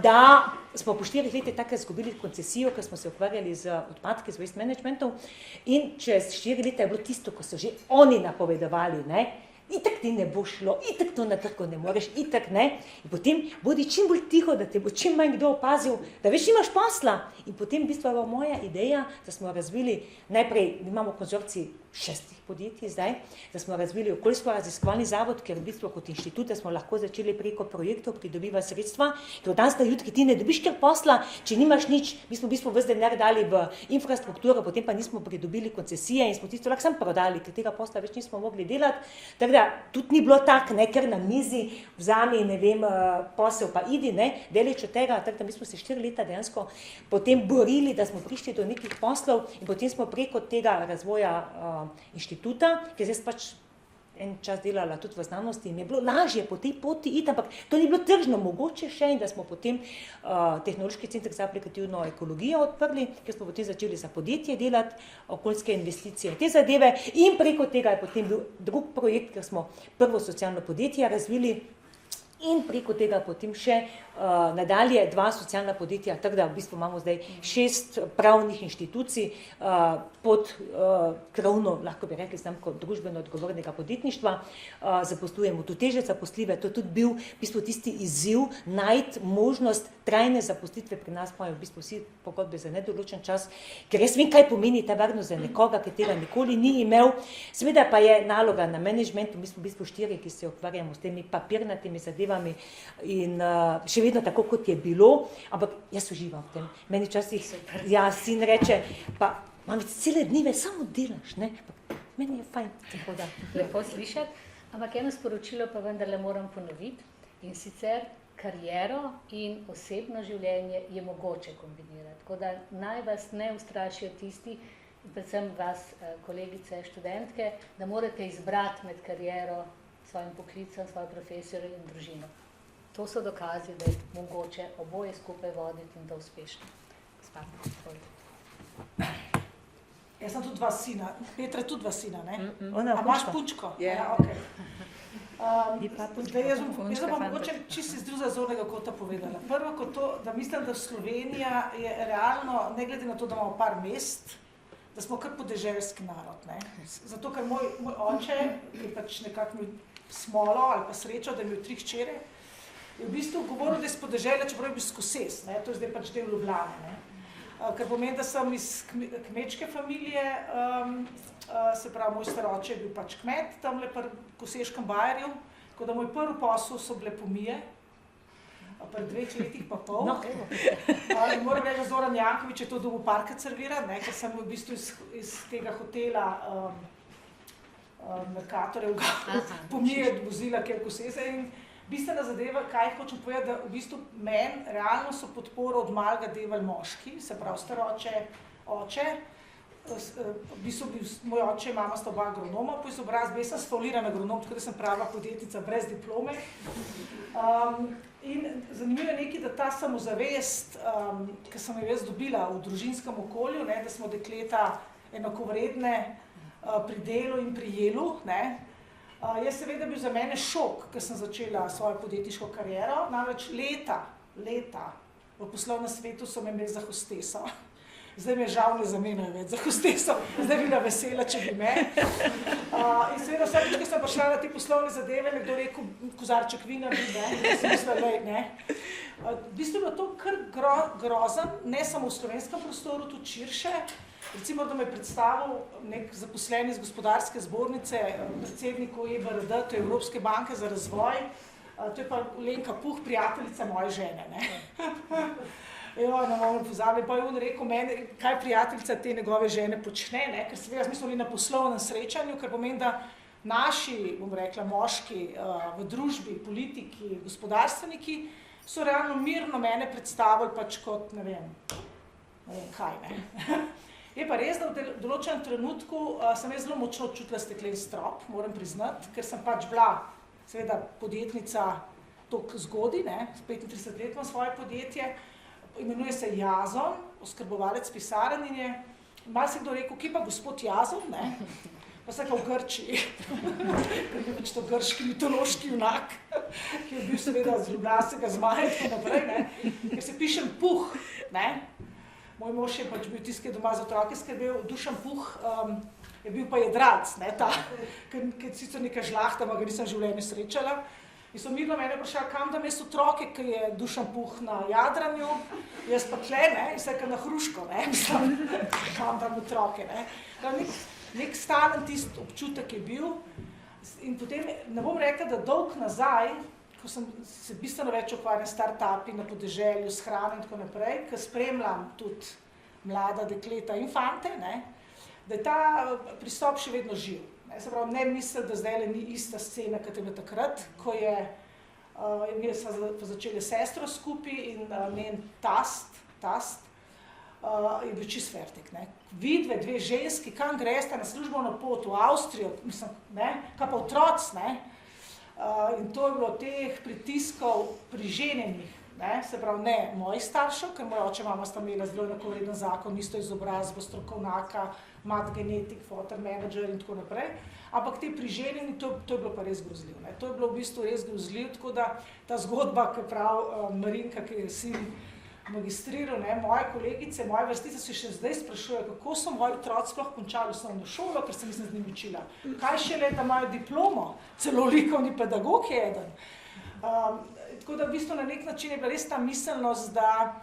da smo po 4 letih takrat izgubili koncesijo, ker smo se ukvarjali z odpadki, z waste managementom in čez 4 leta je bilo tisto, ko so že oni napovedovali, ne, itak ti ne bo šlo, itak to na trgu ne moreš, itak ne, in potem bodi čim bolj tiho, da te bo čim manj kdo opazil, da veš, imaš posla. In potem v bistvu je moja ideja, da smo razvili, najprej imamo konzorcij 6 podjetij zdaj, da smo razvili okoljsko-raziskovalni zavod, ker v bistvu kot inštitut smo lahko začeli preko projektov pridobivati sredstva, ker od danes na jutri ti ne dobiš kar posla, če nimaš nič, mi smo v bistvu ves denar dali v infrastrukturo, potem pa nismo pridobili koncesije in smo tisto lahko sam prodali, ker tega posla več nismo mogli delati. Tako da tudi ni bilo tak, ne, ker na mizi vzami, ne vem, posel pa idi, ne, deleč od tega, tako da mi smo se 4 leta dejansko potem borili, da smo prišli do nekih poslov in potem smo preko tega razvoja inštituta, ker zdaj pač en čas delala tudi v znanosti in je bilo lažje po tej poti iti, ampak to ni bilo tržno mogoče še in da smo potem Tehnološki center za aplikativno ekologijo odprli, ker smo potem začeli za podjetje delati, okoljske investicije in te zadeve in preko tega je potem bil drug projekt, ker smo prvo socialno podjetje razvili in preko tega potem še nadalje 2 socialna podjetja, tako da v bistvu imamo zdaj 6 pravnih inštitucij pod krovno, lahko bi rekli, znamko družbeno odgovornega podjetništva, zaposlujemo tudi teže zaposljive, to je tudi bil v bistvu tisti izziv, najti možnost trajne zaposlitve, pri nas imajo v bistvu vsi pogodbe za nedoločen čas, ker jaz vem, kaj pomeni ta varnost za nekoga, ki tega nikoli ni imel, seveda pa je naloga na managementu, mi smo v bistvu 4, ki se ukvarjamo s temi papirnatimi zadevami in še vedno tako, kot je bilo, ampak jaz uživam v tem. Meni včasih, ja, sin reče, pa mamice, cele dneve samo delaš, ne, meni je fajn. Lepo slišati, ampak eno sporočilo pa vendarle moram ponoviti in sicer kariero in osebno življenje je mogoče kombinirati, tako da naj vas ne ustrašijo tisti, predvsem vas, kolegice, študentke, da morate izbrati med kariero, svojim poklicem, svojo profesijo in družino. To so dokazi, da je mogoče oboje skupaj voditi in to uspešno. Jaz sem tudi 2 sina, Petra tudi 2 sina, ne? Ona A imaš pučko? Ja, okej. Zdaj, jaz bom mogoče čisto iz drugega zornega kota povedala. Prvo kot to, da mislim, da Slovenija je realno, ne glede na to, da imamo par mest, da smo kar podeželski narod, ne? Zato, ker moj oče, ki je pač nekako imel smolo ali pa srečo, da je imel 3 hčere, je v bistvu govoril, da je s podeželja, čeprav je bil Skoses, ne? To je zdaj pač del Ljubljane, ne? Kar pomeni, da sem iz kmečke familije se pravi, moj staroče je bil pač kmet tamle pri Koseškem bajerju, tako da moj prvi posel so bile pomije, pri 2 letih pa pol. No, In moram reči, da Zoran Janković je to dobil parkrat serviran, ker sem v bistvu iz tega hotela Mercatorjev pomije vozila kjer Koseze in bistvena zadeva, kaj hočem povedati, da v bistvu meni realno so podporo od malega devali moški, se pravi staroče, oče, v bistvu moj oče in mama sta oba agronoma po izobrazbi, jaz sem sfauliran agronom, tako da sem prava podjetnica brez diplome. In zanimivo je nekaj, da ta samozavest, ki sem jo jaz dobila v družinskem okolju, da smo dekleta enakovredne pri delu in pri jelu, je seveda bil za mene šok, ko sem začela svojo podjetniško kariero, namreč leta v poslovnem svetu so me imeli za hosteso. Zdaj me žal ne zamenjajo več za hosteso, zdaj bi bila vesela, če bi me. In seveda vsakeč, ko sem prišla na te poslovne zadeve, nekdo rekel, kozarček vina bi, da sem mislila, ne. V bistvu je bilo to kar grozen, ne samo v slovenskem prostoru, tudi širše. Recimo, da me je predstavil nek zaposleni iz gospodarske zbornice, predsedniku EBRD, to je Evropske banke za razvoj, to je pa Lenka Puh, prijateljica moje žene, ne. Ne bomo pozabili, pa je on rekel meni, kaj prijateljica te njegove žene počne, ker seveda mi smo bili na poslovnem srečanju, ker pomeni, da naši, bom rekla, moški v družbi, politiki, gospodarstveniki so realno mirno mene predstavili pač kot, ne vem kaj, ne. Je pa res, da v določenem trenutku sem jaz zelo močno čutila steklen strop, moram priznati, ker sem pač bila seveda podjetnica toliko zgodaj, s 35 let imam svoje podjetje, imenuje se Jazon, oskrbovalec pisarn in je marsikdo rekel, kje pa gospod Jazon, ne? Pa se v Grčiji, ker je pač to grški mitološki junak, ki je bil seveda z ljubljanskega zmaja in tako naprej, ne? Ker se pišem Puh, ne? Moj mož je pač bil tisti, ki je doma za otroke skrbel, Dušan Puh je bil pa jedrac, ne, ta, ker sicer neka žlahta, ma ga nisem v življenju srečala. In so mirno mene vprašali, kam dam jaz otroke, ki je Dušan Puh na jadranju, jaz pa tle, ne, in vse na hruško, ne, mislim, kam dam otroke, ne. Nek stalen tist občutek je bil in potem, ne bom rekla, da dolg nazaj, ko sem se bistveno več ukvarjala s start-upi na podeželju, s hrano in tako naprej, ker spremljam tudi mlada dekleta in fante, ne, da je ta pristop še vedno živ. Se pravi, ne misli, da zdaj ni ista scena, kot je bila takrat, ko mi smo začeli sestro skupaj in njen tast je bil čist fertik. Vidve, 2 ženski, kam greste na službeno pot v Avstrijo, mislim, kaj pa otroc, in to je bilo teh pritiskov priženjenih, se pravi, ne mojih staršev, ker moj oče, mama sta imela zelo enakovreden zakon, isto izobrazbo, strokovnjaka, mat genetik, fotor manager in tako naprej, ampak te priženjeni, to je bilo pa res grozljiv. To je bilo v bistvu res grozljiv, tako da ta zgodba, ki pravi Marinka, ki je sin magistriral, moje kolegice, moje vrstice se še zdaj sprašujejo, kako so moji otroci sploh končali osnovno šolo, ker sem z njim učila. Kaj šele, da imajo diplomo, celo likovni pedagog je eden. Tako da v bistvu na nek način je bila res ta miselnost, da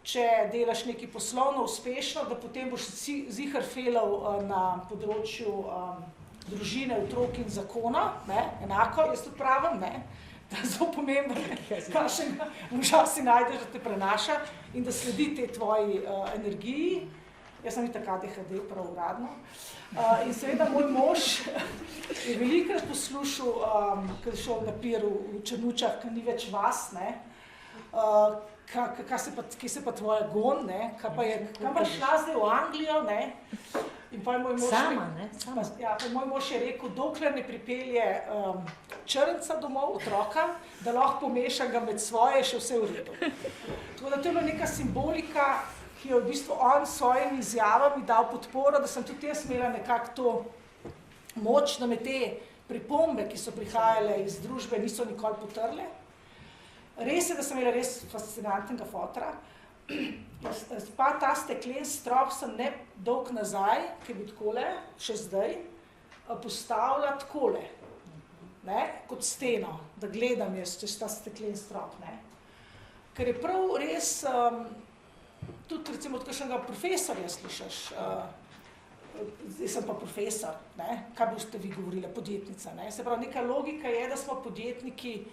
če delaš nekaj poslovno uspešno, da potem boš ziher felal na področju družine, otrok in zakona, enako, jaz tudi pravim, da je zelo pomembno, kakšnega moža si najdeš, da te prenaša in da sledi te tvoji energiji. Jaz sem itak ADHD, prav uradno. In seveda moj mož je velikrat poslušal, ko je šel na pir v Črnučah, ko ni več vas, kje se pa tvoja gon, kam pa šla zdaj v Anglijo, in pa je moj mož... Sama, ne? Ja, pa moj mož je rekel, dokler ne pripelje črnca domov, otroka, da lahko pomeša ga med svoje, še vse v redu. Tako da to je bila neka simbolika, ki je v bistvu on s svojimi izjavami dal podporo, da sem tudi jaz imela nekako to moč, da me te pripombe, ki so prihajale iz družbe, niso nikoli potrle. Res je, da sem imela res fascinantnega fotra. Pa ta steklen strop sem ne dolg nazaj, ki je bil takole, še zdaj, postavila takole, kot steno, da gledam jaz čez ta steklen strop. Ker je prav res, tudi recimo od kakšnega profesorja slišaš, zdaj sem pa profesor, ne? Kaj boste vi govorili, podjetnica. Ne? Se pravi, neka logika je, da smo podjetniki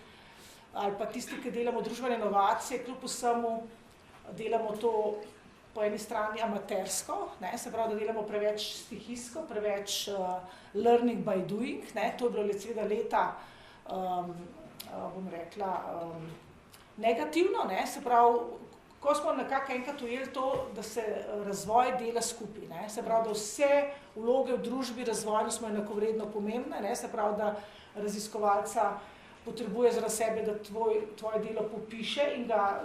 ali pa tisti, ki delamo družbene inovacije, kljub vsemu delamo to po eni strani amatersko, ne? Se pravi, da delamo preveč stihijsko, preveč learning by doing, ne? To je bilo seveda leta, bom rekla, negativno, ne? Se pravi, ko smo nekako enkrat ujeli to, da se razvoj dela skupaj, ne? Se pravi, da vse vloge v družbi razvojno smo enakovredno pomembne, ne? Se pravi, da raziskovalca potrebuje zaradi sebe, da tvoje delo popiše in ga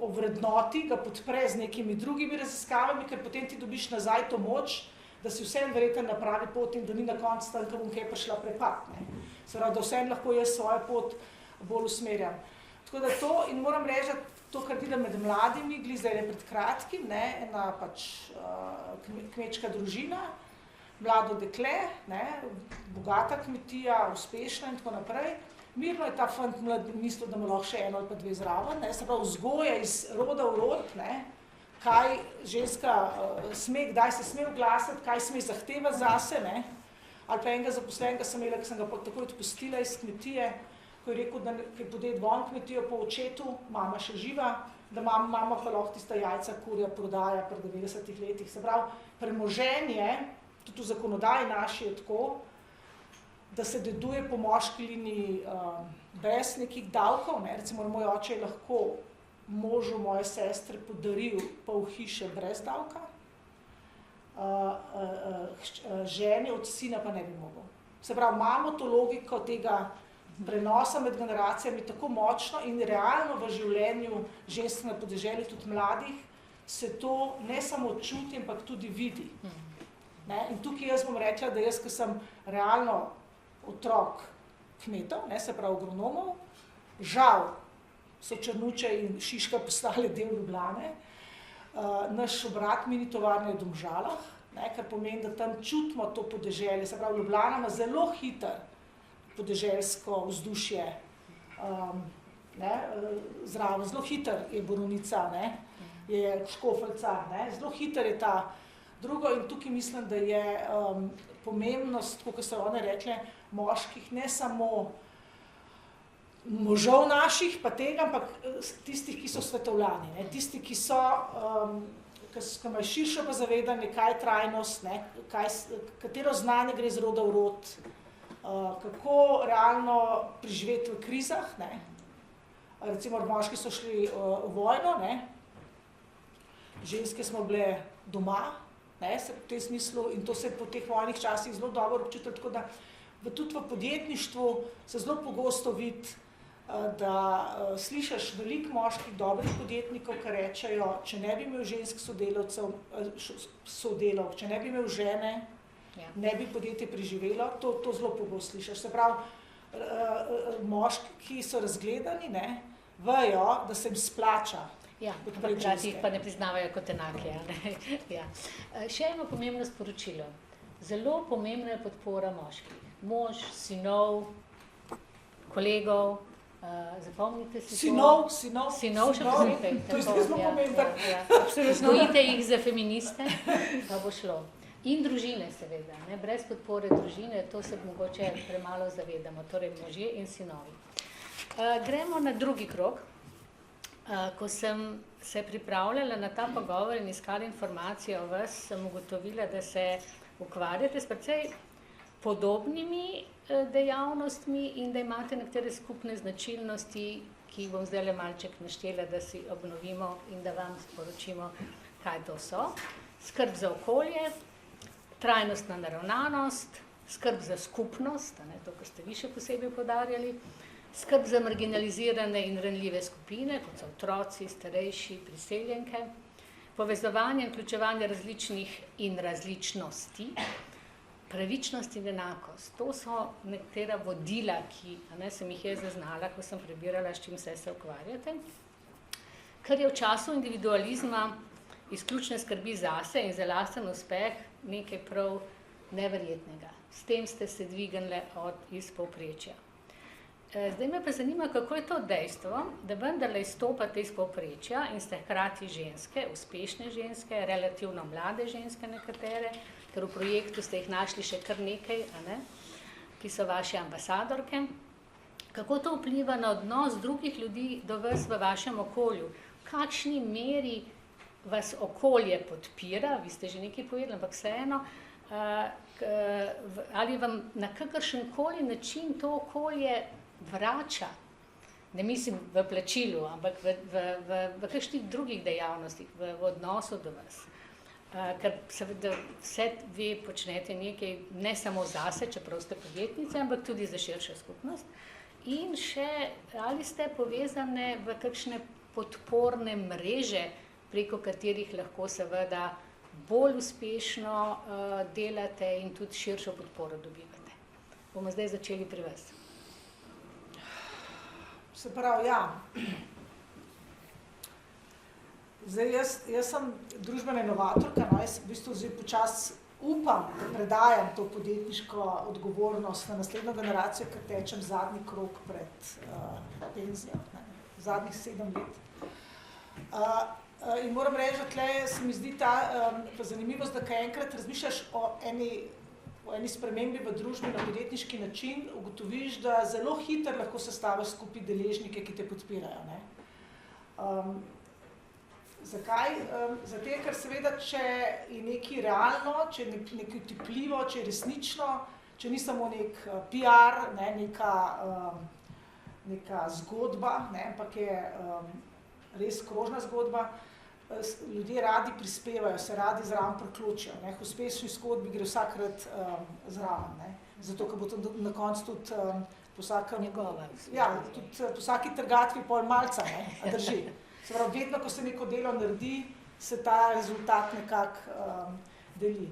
ovrednoti, ga podpre z nekimi drugimi raziskavami, ker potem ti dobiš nazaj to moč, da si vsem verjetno na pravi poti in da ni na koncu tam, ko bom kaj prišla prepad, ne? Se pravi, da vsem lahko jaz svojo pot bolj usmerjam. Tako da to, in moram reči, to, kar vidim med mladimi, glih zdaj pred kratkim, ne, ena pač kmečka družina, mlado dekle, ne, bogata kmetija, uspešna in tako naprej. Mirno je ta fant mlad mislil, da ima lahko še eno ali pa dve zraven, ne, se pravi vzgoja iz roda v rod, ne, kaj ženska sme, kdaj se sme oglasiti, kaj sme zahtevati zase, ne, ali pa enega zaposlenega sem imela, ki sem ga takoj odpustila iz kmetije, ko je rekel, da je podet von kmetijo po očetu, mama še živa, da mama pa lahko tista jajca kurja prodaja pri 90 letih. Se pravi, premoženje, tudi v zakonodaji naši je tako, da se deduje po moški liniji brez nekih davkov, ne? Recimo moj oče je lahko možu moje sestre podaril pol hiše brez davka, ženi od sina pa ne bi mogel. Se pravi, imamo to logiko tega prenosa med generacijami tako močno in realno v življenju žensk na podeželju, tudi mladih, se to ne samo čuti, ampak tudi vidi. Ne? In tukaj jaz bom rekla, da jaz, ki sem realno otrok kmetov, ne, se pravi agronomov, žal so Črnuče in Šiška postale del Ljubljane, naš obrat mini tovarne je v Domžalah, ne, kar pomeni, da tam čutimo to podeželje, se pravi Ljubljana ima zelo hiter podeželsko vzdušje, ne, zraven, zelo hiter je Borovnica, ne, je Škofljica, ne, zelo hiter je ta drugo in tukaj mislim, da je pomembnost, kot so one rekle, moških, ne samo možov naših, pa tega, ampak tistih, ki so svetovljani, ne, tisti, ki so, ki imajo širše pa zavedanje, kaj je trajnost, ne, katero znanje gre iz roda v rod, kako realno preživeti v krizah, ne. Recimo moški so šli v vojno, ne. Ženske smo bile doma, ne, se v tem smislu, in to se po teh vojnih časih zelo dobro občutilo, tako da tudi v podjetništvu se zelo pogosto vidi, da slišiš veliko moških dobrih podjetnikov, ki rečejo, če ne bi imel žensk sodelavk, če ne bi imel žene, ne bi podjetje preživelo, to zelo pogosto slišiš. Se pravi, moški, ki so razgledani, ne, vejo, da se jim splača. Ja, hkrati jih pa ne priznavajo kot enake. Ja. Še eno pomembno sporočilo. Zelo pomembna je podpora moških. Mož, sinov, kolegov, zapomnite si Sinov še posebej. To je zelo pomembno. Vzgojite jih za feministe, pa bo šlo. In družine seveda, ne? Brez podpore družine, to se mogoče premalo zavedamo, torej možje in sinovi. Gremo na drugi krog. Ko sem se pripravljala na ta pogovor in iskala informacije o vas, sem ugotovila, da se ukvarjate s precej podobnimi dejavnostmi in da imate nekatere skupne značilnosti, ki jih bom zdaj malček naštela, da si obnovimo in da vam sporočimo, kaj to so. Skrb za okolje, trajnostna naravnanost, skrb za skupnost, ne, to, kar ste vi še posebej poudarjali, skrb za marginalizirane in ranljive skupine, kot so otroci, starejši, priseljenke, povezovanje in vključevanje različnih in različnosti, pravičnost in enakost. To so nekatera vodila, ki sem jih jaz zaznala, ko sem prebirala, s čim se ukvarjate, ker je v času individualizma izključne skrbi zase in za lasten uspeh nekaj prav neverjetnega. S tem ste se dvignili iz povprečja. Zdaj me pa zanima, kako je to dejstvo, da vendarle izstopate iz povprečja in ste hkrati ženske, uspešne ženske, relativno mlade ženske nekatere, ker v projektu ste jih našli še kar nekaj, a ne, ki so vaše ambasadorke. Kako to vpliva na odnos drugih ljudi do vas v vašem okolju? V kakšni meri vas okolje podpira, vi ste že nekaj povedali, ampak vseeno, ali vam na kakršenkoli način to okolje vrača, ne mislim v plačilu, ampak v kakšnih drugih dejavnostih, v odnosu do vas. Ker seveda vse vi počnete nekaj ne samo zase, čeprav ste podjetnice, ampak tudi za širšo skupnost. In še, ali ste povezane v kakšne podporne mreže, preko katerih lahko seveda bolj uspešno delate in tudi širšo podporo dobivate. Bomo zdaj začeli pri vas. Se pravi, ja. Zdaj, jaz sem družbena inovatorka, no, jaz v bistvu zdaj počasi upam, da predajam to podjetniško odgovornost na naslednjo generacijo, ker tečem zadnji krog pred penzijo, zadnjih 7 let. In moram reči, da tle se mi zdi ta zanimivost, da kaj enkrat razmišljaš o eni spremembi v družbi na podjetniški način, ugotoviš, da zelo hitro lahko sestaviš skupaj deležnike, ki te podpirajo. Ne? Zakaj? Zato, ker seveda, če je nekaj realno, če je nekaj utipljivo, če je resnično, če ni samo nek PR, ne, neka zgodba, ne, ampak je res krožna zgodba, ljudje radi prispevajo, se radi zraven priključijo. V uspešni zgodbi gre vsakrat zraven. Ne. Zato, ker bo to na koncu tudi po vsaki trgatvi pol malca, ne, a drži. Se pravi, vedno, ko se neko delo naredi, se ta rezultat nekako deli.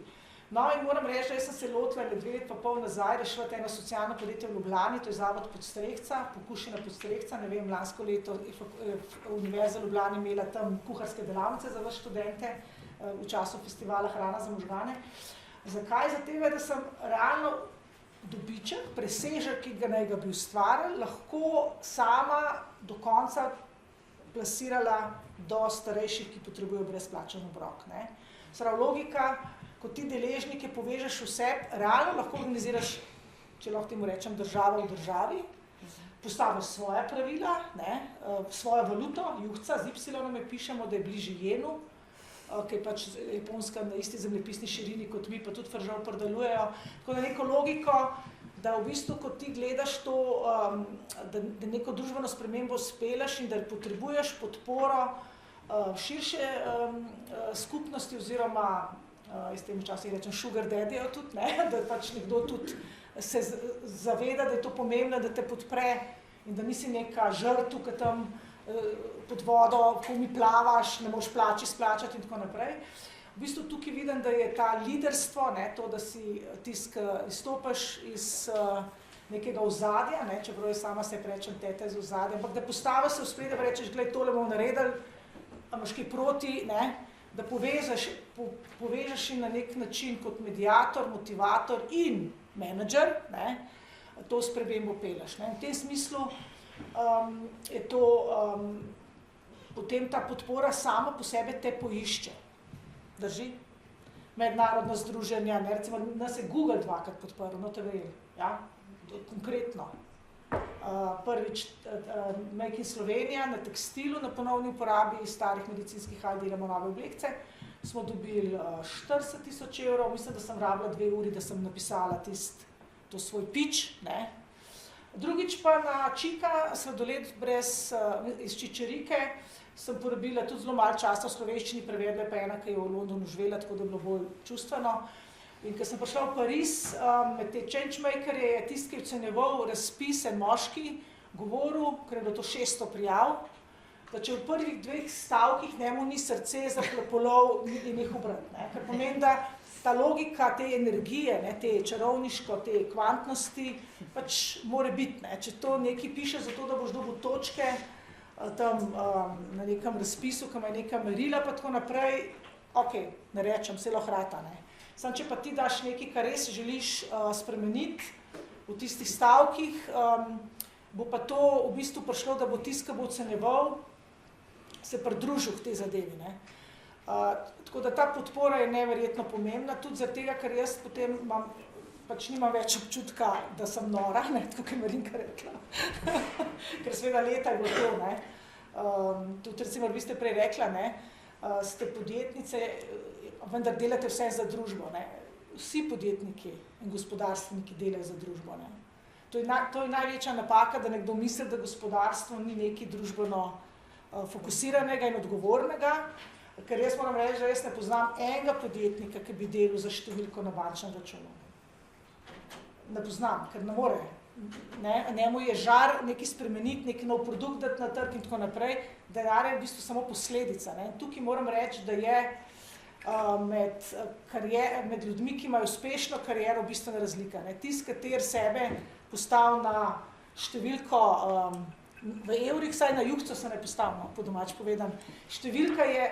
No in moram reči, da jaz sem se lotila 2 let pa pol nazaj reševati eno socialno podjetje v Ljubljani, to je Zavod Podstrehca, Pokušina Podstrehca, ne vem, lansko leto je Univerza v Ljubljani imela tam kuharske delavnice za vas študente v času festivala Hrana za možgane. Zakaj? Zato, da sem realno dobiček, presežek, ki ga naj ga bi ustvarili, lahko sama do konca plasirala do starejših, ki potrebujejo brezplačen obrok. Prav logika, ko ti deležnike povežeš vse, realno lahko organiziraš, če lahko temu rečem, državo v državi, postaviš svoja pravila, ne, svojo valuto, juhca, z Y pišemo, da je bližje jenu, ki je pač Japonska na isti zemljepisni širini kot mi, pa tudi fržol predelujejo. Tako da neko logiko, da v bistvu, ko ti gledaš to, da neko družbeno spremembo speleš in da potrebuješ podporo širše skupnosti oziroma, jaz tem včasih rečem sugar daddy-jo tudi, ne, da pač nekdo tudi se zaveda, da je to pomembno, da te podpre in da nisi neka žrtev, ki tam pod vodo, ko mi plavaš, ne moreš splačati in tako naprej. V bistvu tukaj vidim, da je ta liderstvo, ne, to, da si tisk izstopaš iz nekega ozadja, ne, čeprav je sama se rečem teta iz ozadja, ampak da postaviš se v spredje, da rečeš, glej, tole bomo naredili, a imaš kaj proti, ne, da povežeš in na nek način kot mediator, motivator in menedžer, ne, to spremembo peleš. Ne. V tem smislu je to, potem ta podpora sama po sebi te poišče. Drži? Mednarodna združenja, ne, recimo nas je Google 2-krat podprl, no te verjeli, ja, konkretno. Prvič Make in Slovenija na tekstilu, na ponovni uporabi starih medicinskih hal delamo nove oblekce, smo dobili 40 000 evrov, mislim, da sem rabila 2 uri, da sem napisala to svoj pitch, ne. Drugič pa na Čika, sladoled iz Čičerike, sem porabila tudi zelo malo časa v slovenščini, prevedla pa ena, ki je v Londonu živela, tako da je bilo bolj čustveno. In ko sem prišla v Pariz, med te changemakerje je tisti, ki je ocenjeval razpis, en moški, govoril, ker je bilo to 600 prijav, da če v prvih 2 stavkih njemu ni srce zapolov, ni njih obrat. Ker pomeni, da ta logika te energije, ne, te čarovniško, te kvantnosti, pač mora biti. Ne. Če to nekaj piše zato, da boš dobil točke, tam na nekem razpisu, ki ima neka merila pa tako naprej, ok, ne rečem, se lahko rata, ne. Samo če pa ti daš nekaj, kar res želiš spremeniti v tistih stavkih, bo pa to v bistvu prišlo, da bo tisti, ki bo ocenjeval, se pridružil k tej zadevi, ne. Tako da ta podpora je neverjetno pomembna, tudi zaradi tega, ker jaz potem nimam več občutka, da sem nora, tako kot je Marinka rekla, ker seveda leta je bilo to, ne. Tudi recimo, vi ste prej rekla, ne, ste podjetnice, vendar delate vse za družbo, ne. Vsi podjetniki in gospodarstveniki delajo za družbo, ne. To je največja napaka, da nekdo misli, da gospodarstvo ni nekaj družbeno fokusiranega in odgovornega, ker jaz moram reči, da jaz ne poznam enega podjetnika, ki bi delal za številko na bančnem računu. Ne poznam, ker ne more. Njemu je žar nekaj spremeniti, neki nov produkt dati na trg in tako naprej, denar je v bistvu samo posledica. Ne. Tukaj moram reči, da je med ljudmi, ki imajo uspešno kariero, bistvena razlika. Tisti, kateri sebe postavil na številko v evrih, saj na juhco se ne postavimo, po domač povedan. Številka je,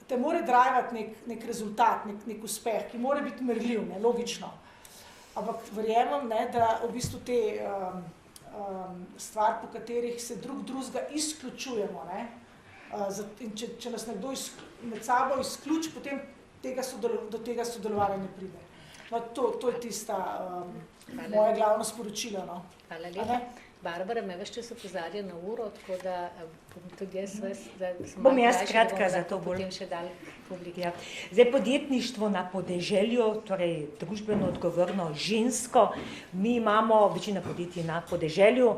te more drivati nek rezultat, nek uspeh, ki mora biti merljiv, ne, logično. Ampak verjamem, ne, da v bistvu te stvari, po katerih se drugega izključujemo, ne, in če nas nekdo med sabo izključi, potem do tega sodelovanja ne pride. No, to je tista moje glavno sporočilo. No. Hvala lepa. Barbara me več čas opozarja na uro, tako da bom tudi jaz bom jaz kratka za to bolj. Potem še dal publiki. Ja. Zdaj, podjetništvo na podeželju, torej družbeno odgovorno žensko, mi imamo večina podjetij na podeželju,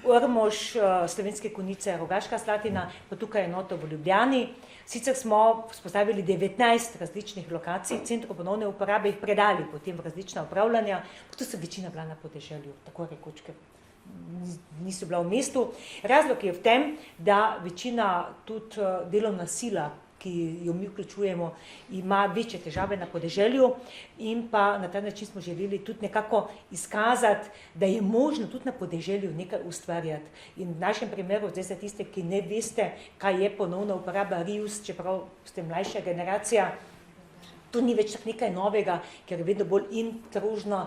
Ormož, Slovenske Konjice, Rogaška Slatina, pa tukaj enoto v Ljubljani. Sicer smo vzpostavili 19 različnih lokacij, centrov ponovne uporabe, jih predali potem v različna upravljanja, pa to so večina bila na podeželju, tako rekoč, ker niso bila v mestu. Razlog je v tem, da večina tudi delovna sila, ki jo mi vključujemo, ima večje težave na podeželju in pa na ta način smo želeli tudi nekako izkazati, da je možno tudi na podeželju nekaj ustvarjati. In v našem primeru, zdaj za tiste, ki ne veste, kaj je ponovna uporaba reuse, čeprav ste mlajša generacija, to ni več nekaj novega, ker je vedno bolj krožna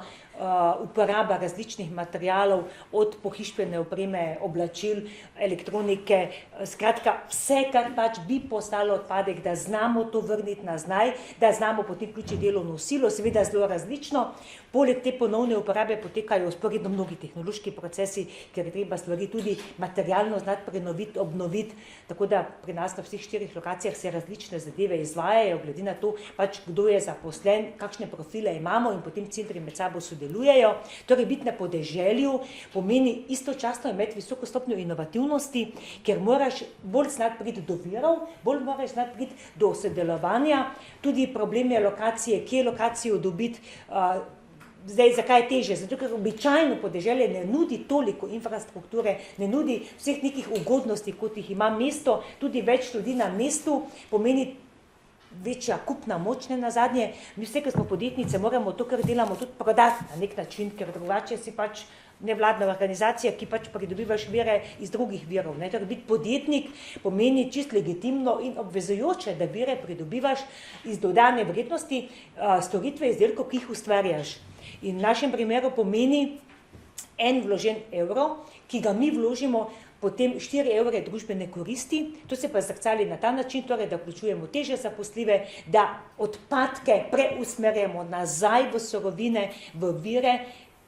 uporaba različnih materialov, od pohištvene opreme, oblačil, elektronike, skratka vse, kar pač bi postalo odpadek, da znamo to vrniti nazaj, da znamo potem vključiti delovno silo, seveda zelo različno. Poleg te ponovne uporabe potekajo vzporedno mnogi tehnološki procesi, ker je treba stvari tudi materialno znati prenoviti, obnoviti, tako da pri nas na vseh 4 lokacijah se različne zadeve izvajajo, glede na to, pač kdo je zaposlen, kakšne profile imamo in potem centri med sabo sodelujejo. Torej, biti na podeželju pomeni istočasno imeti visoko stopnjo inovativnosti, ker moraš bolj znati priti do virov, bolj moraš znati priti do sodelovanja, tudi problem je lokacije, kje lokacijo dobiti. Zdaj, zakaj je težje? Zato, ker običajno podeželje ne nudi toliko infrastrukture, ne nudi vseh nekih ugodnosti, kot jih ima mesto, tudi več ljudi na mestu pomeni večja kupna moč, ne nazadnje. Mi vse, ko smo podjetnice, moramo to, kar delamo, tudi prodati na nek način, ker drugače si pač nevladna organizacija, ki pač pridobivaš vire iz drugih virov. Torej, biti podjetnik pomeni čist legitimno in obvezujoče, da vire pridobivaš iz dodane vrednosti, storitve, izdelkov, ki jih ustvarjaš. In v našem primeru pomeni en vložen evro, ki ga mi vložimo, potem 4 evre družbene koristi, to se pa zrcali na ta način, torej, da vključujemo težje zaposljive, da odpadke preusmerjamo nazaj v surovine, v vire,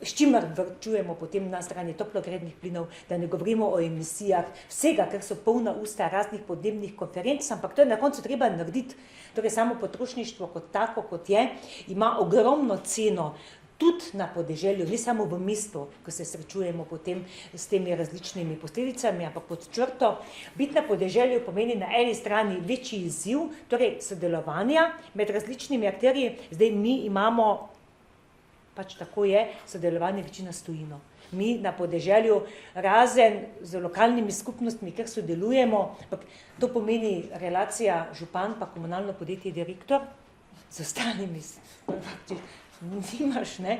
s čimer vrčujemo potem na strani toplogrednih plinov, da ne govorimo o emisijah, vsega, kar so polna usta raznih podnebnih konferenc, ampak to je na koncu treba narediti. Torej, samo potrošništvo kot tako, kot je, ima ogromno ceno, tudi na podeželju, ne samo v mestu, ko se srečujemo potem s temi različnimi posledicami, ampak pod črto. Biti na podeželju pomeni na eni strani večji izziv, torej sodelovanja med različnimi akterji. Zdaj mi imamo, pač tako je, sodelovanje večina s tujino. Mi na podeželju, razen z lokalnimi skupnostmi, kjer sodelujemo, to pomeni relacija župan pa komunalno podjetje direktor, z ostalimi nimaš, ne?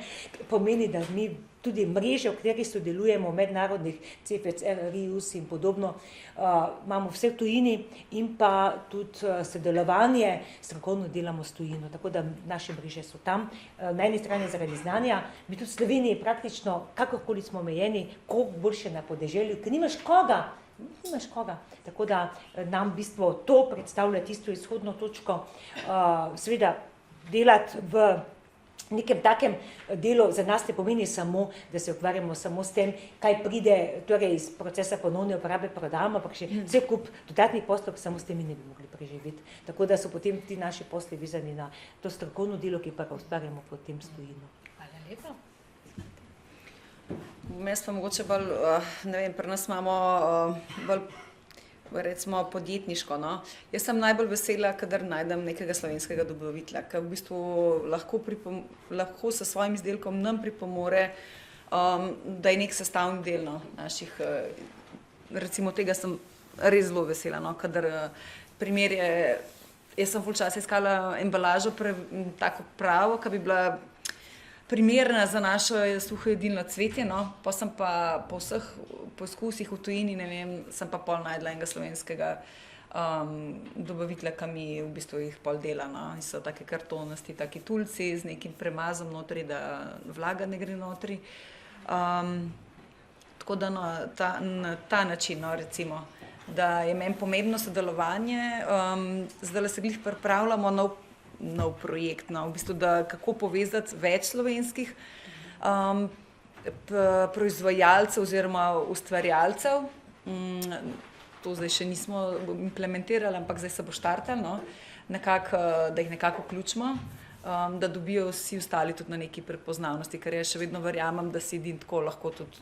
Pomeni, da mi tudi mreže, v kateri sodelujemo, mednarodnih CFC, RIUS in podobno, imamo vse v tujini in pa tudi sodelovanje, strokovno delamo s tujino, tako da naše mreže so tam. Na eni strani zaradi znanja, mi tudi v Sloveniji praktično, kakorkoli smo omejeni, koliko boljše na podeželju, ker nimaš koga, nimaš koga. Tako da nam v bistvu to predstavlja tisto izhodno točko, seveda delati v nekem takem delu za nas ne pomeni samo, da se ukvarjamo samo s tem, kaj pride torej iz procesa ponovne uporabe programa, ampak še vse kup dodatnih poslov, samo s temi ne bi mogli preživeti. Tako da so potem ti naši posli vezani na to strokovno delo, ki pa ga ustvarjamo potem stojino. Hvala lepa. Mes pa mogoče bolj, ne vem, pri nas imamo bolj recimo podjetniško, no. Jaz sem najbolj vesela, kadar najdem nekega slovenskega dobavitelja, ki v bistvu lahko sa svojim izdelkom nam pripomore, da je nek sestavni del, no, naših, recimo tega sem res zelo vesela, no, kadar primer je, jaz sem ful časa iskala embalažo tako pravo, ki bi bila primerna za našo suhojedilno cvetje, no, pa sem pa po vseh poskusih v tujini, ne vem, sem pa pol najdla enega slovenskega dobavitelja, ki mi v bistvu jih pol dela, no, in so take kartonasti, taki tulci z nekim premazom notri, da vlaga ne gre notri. Tako da no, na ta način, no, recimo, da je meni pomembno sodelovanje, zdaj se glih pripravljamo nov projekt, no, v bistvu, da kako povezati več slovenskih proizvajalcev oziroma ustvarjalcev. To zdaj še nismo implementirali, ampak zdaj se bo štartalo, no, da jih nekako vključimo, da dobijo vsi ostali tudi na neki prepoznavnosti, ker jaz še vedno verjamem, da si edin tako lahko tudi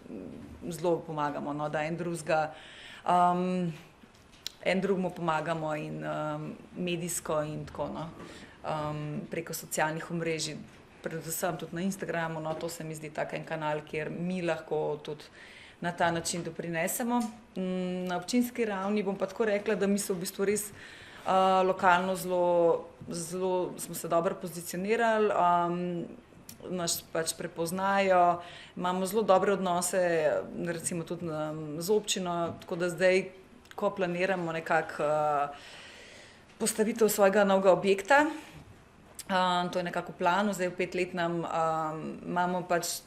zelo pomagamo, no, da en drugemu pomagamo in medijsko in tako, no. Preko socialnih omrežij, predvsem tudi na Instagramu, no, to se mi zdi tak en kanal, kjer mi lahko tudi na ta način doprinesemo. Na občinski ravni bom pa tako rekla, da mi so v bistvu res lokalno zelo smo se dobro pozicionirali, nas pač prepoznajo, imamo zelo dobre odnose, recimo tudi z občino, tako da zdaj, ko planiramo nekako postavitev svojega novega objekta, to je nekako v planu, zdaj v 5-letnem imamo pač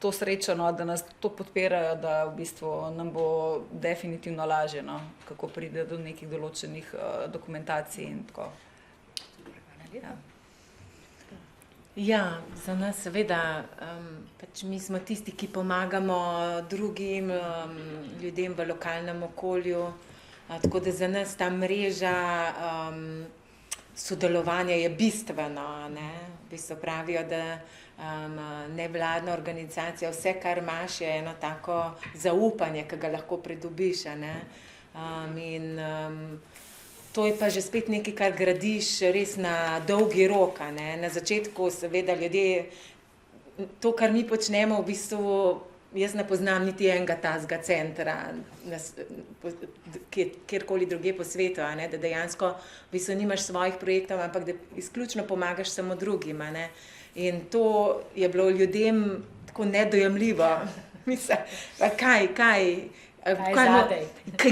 to srečo, no, da nas to podpirajo, da v bistvu nam bo definitivno lažje, no, kako pride do nekih določenih dokumentacij in tako. Ja, za nas seveda, pač mi smo tisti, ki pomagamo drugim ljudem v lokalnem okolju, tako da za nas ta mreža sodelovanja je bistveno, ne. V bistvu pravijo, da nevladna organizacija, vse, kar imaš, je eno tako zaupanje, ki ga lahko pridobiš, ne. In to je pa že spet nekaj, kar gradiš res na dolgi rok, ne. Na začetku seveda ljudje, to, kar mi počnemo, v bistvu jaz ne poznam niti enega tazga centra, kjerkoli druge po svetu, ne, da dejansko v bistvu nimaš svojih projektov, ampak da izključno pomagaš samo drugim, ne. In to je bilo ljudem tako nedojemljivo. Mislim, pa kaj? Kaj je zadaj?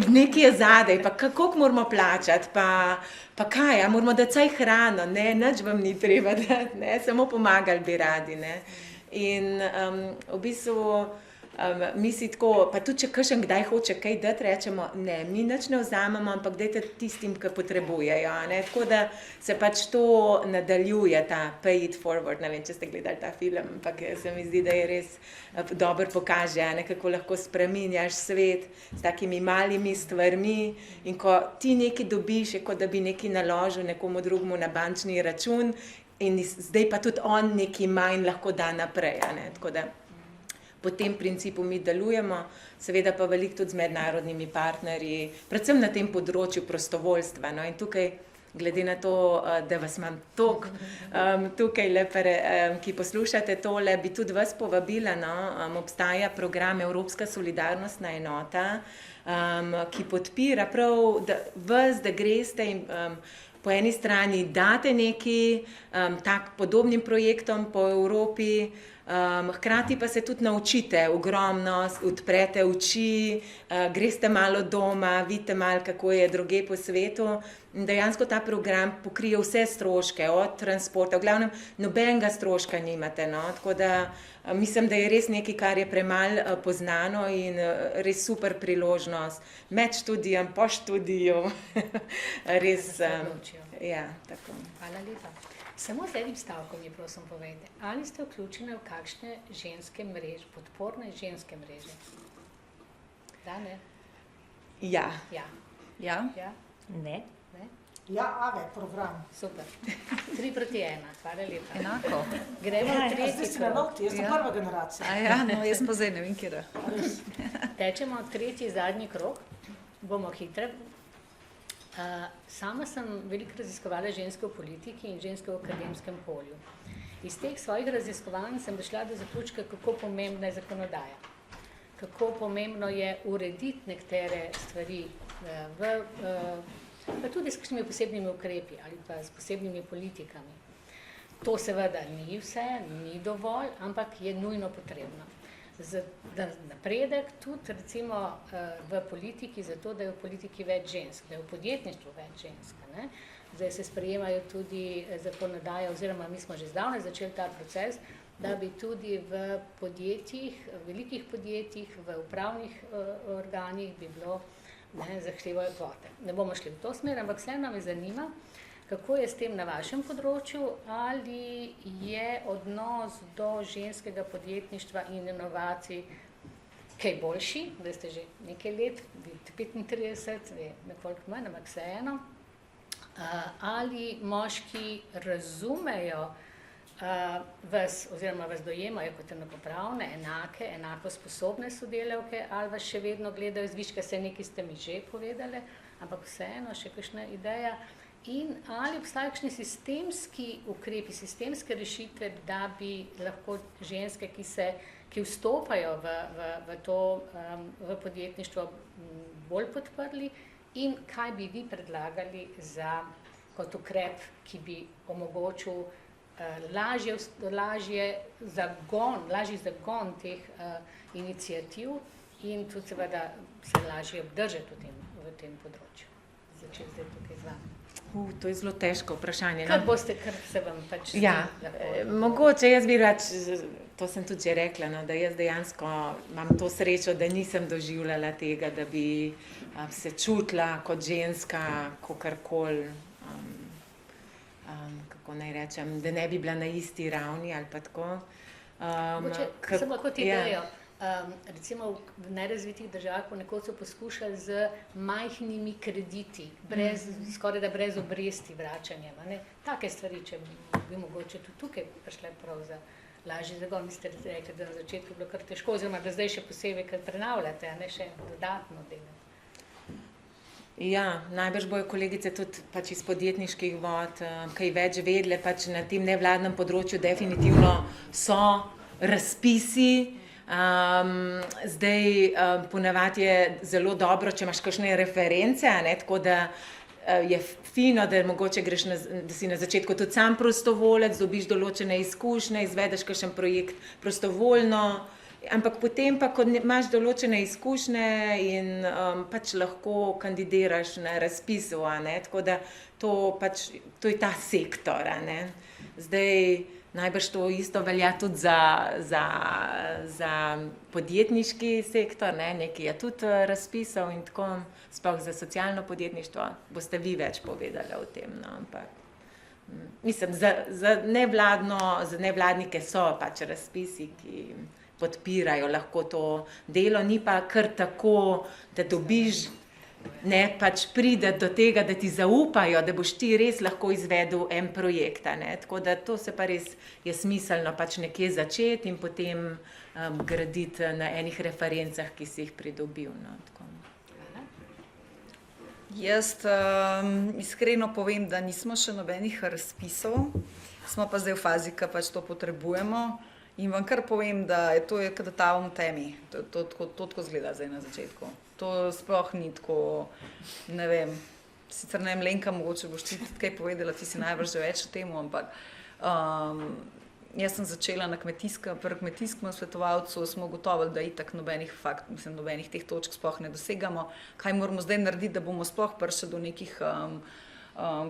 Nekaj je zadaj, pa kako moramo plačati, pa kaj, a moramo dati vsaj hrano, ne, nič vam ni treba dati, ne, samo pomagali bi radi, ne. In v bistvu mi si tako, pa tudi če kakšen kdaj hoče kaj dati, rečemo, ne, mi nič ne vzamemo, ampak dajte tistim, ki potrebujejo, ne, tako da se pač to nadaljuje, ta pay it forward, ne vem, če ste gledali ta film, ampak se mi zdi, da je res dobro pokaže, ne, kako lahko spreminjaš svet s takimi malimi stvarmi in ko ti nekaj dobiš, je kot da bi nekaj naložil nekomu drugemu na bančni račun in zdaj pa tudi on nekaj manj lahko da naprej, ne, tako da po tem principu mi delujemo, seveda pa veliko tudi z mednarodnimi partnerji, predvsem na tem področju prostovoljstva, no, in tukaj, glede na to, da vas imam toliko tukaj lepe, ki poslušate tole, bi tudi vas povabila, no, obstaja program Evropska solidarnostna enota, ki podpira prav vas, da greste in po eni strani date neki tak podobnim projektom po Evropi, Hkrati pa se tudi naučite ogromno, odprete oči, greste malo doma, vidite malo, kako je drugje po svetu. In dejansko ta program pokrije vse stroške, od transporta, v glavnem nobenega stroška nimate, no? Tako da mislim, da je res nekaj, kar je premalo poznano in res super priložnost med študijem, po študiju. Res, ja, tako. Hvala lepa. Samo z enim stavkom mi prosim povejte, ali ste vključene v kakšne ženske mreže, podporne ženske mreže? Da, ne? Ja. Ja. Ja? Ja? Ne. Ne? Ja, AVE program. Super. 3:1, hvala lepa. Enako. Gremo Ja, v zdaj tretji si na krog. noti, jaz sem Ja. prva generacija. A ja, no, jaz pa zdaj ne vem, kjera. Tečemo tretji, zadnji krog, bomo hitre. Sama sem veliko raziskovala ženske v politiki in ženske v akademskem polju. Iz teh svojih raziskovanj sem prišla do zaključka, kako pomembna je zakonodaja. Kako pomembno je urediti nekatere stvari, pa tudi s kakšnimi posebnimi ukrepi ali pa s posebnimi politikami. To seveda ni vse, ni dovolj, ampak je nujno potrebno. Za napredek tudi recimo v politiki, zato da je v politiki več žensk, da je v podjetništvu več žensk. Ne? Zdaj se sprejemajo tudi zakonodaje, oziroma mi smo že zdavnaj začeli ta proces, da bi tudi v podjetjih, velikih podjetjih, v upravnih organih bi bilo, ne, zahtevajo kvote. Ne bomo šli v to smer, ampak vseeno me zanima, kako je s tem na vašem področju, ali je odnos do ženskega podjetništva in inovacij kaj boljši, da ste že nekaj let, 35, nekoliko manj, ampak vseeno, ali moški razumejo vas, oziroma vas dojemajo kot enakopravne, enako sposobne sodelavke, ali vas še vedno gledajo zviška, se nekaj ste mi že povedali, ampak vseeno še kakšna ideja. In ali obstajajo kakšni sistemski ukrepi, sistemske rešitve, da bi lahko ženske, ki vstopajo v podjetništvo, bolj podprli, in kaj bi vi predlagali kot ukrep, ki bi omogočil lažji zagon teh iniciativ in tudi seveda se lažje obdržati v tem področju. Začeti zdaj tukaj z vami. To je zelo težko vprašanje. Kar se vam pač Ja, mogoče jaz bi rad, to sem tudi že rekla, no, da jaz dejansko imam to srečo, da nisem doživljala tega, da bi se čutila kot ženska, kakorkoli, kako naj rečem, da ne bi bila na isti ravni ali pa tako. Samo kot idejo, recimo v nerazvitih državah ponekod so poskušali z majhnimi krediti, skoraj da brez obresti vračanjem. Take stvari, če bi mogoče tudi tukaj prišle prav za lažji zagon. Vi ste rekli, da na začetku je bilo kar težko, oziroma da zdaj še posebej, ker prenavljate, a ne še dodatno delate. Ja, najbrž bojo kolegice tudi pač iz podjetniških vod kaj več vedle, pač na tem nevladnem področju definitivno so razpisi. Zdaj ponavadi je zelo dobro, če imaš kakšne reference, ne, tako da je fino, da mogoče greš da si na začetku tudi sam prostovoljec, dobiš določene izkušnje, izvedeš kakšen projekt prostovoljno, ampak potem pa, ko imaš določene izkušnje in pač lahko kandidiraš na razpisu, ne, tako da to je ta sektor, ne. Zdaj najbrž to isto velja tudi za podjetniški sektor, ne, nekaj je tudi razpisov in tako, sploh za socialno podjetništvo, boste vi več povedali o tem, no, ampak mislim, za nevladnike so pač razpisi, ki podpirajo lahko to delo, ni pa kar tako, da dobiš, ne, pač pride do tega, da ti zaupajo, da boš ti res lahko izvedel en projekt, ne, tako da to se pa res je smiselno pač nekje začeti in potem graditi na enih referencah, ki si jih pridobil, no, tako. Jaz iskreno povem, da nismo še nobenih razpisov, smo pa zdaj v fazi, ki pač to potrebujemo. In vam kar povem, da je to, kada tavam v temi, to tako zgleda zdaj na začetku. To sploh ni tako, ne vem, sicer ne vem, Lenka, mogoče boš ti kaj povedala, ti si najbrž že več o tem, ampak jaz sem začela na pri kmetijskem svetovalcu, smo ugotovili, da itak nobenih teh točk sploh ne dosegamo. Kaj moramo zdaj narediti, da bomo sploh prišli do nekih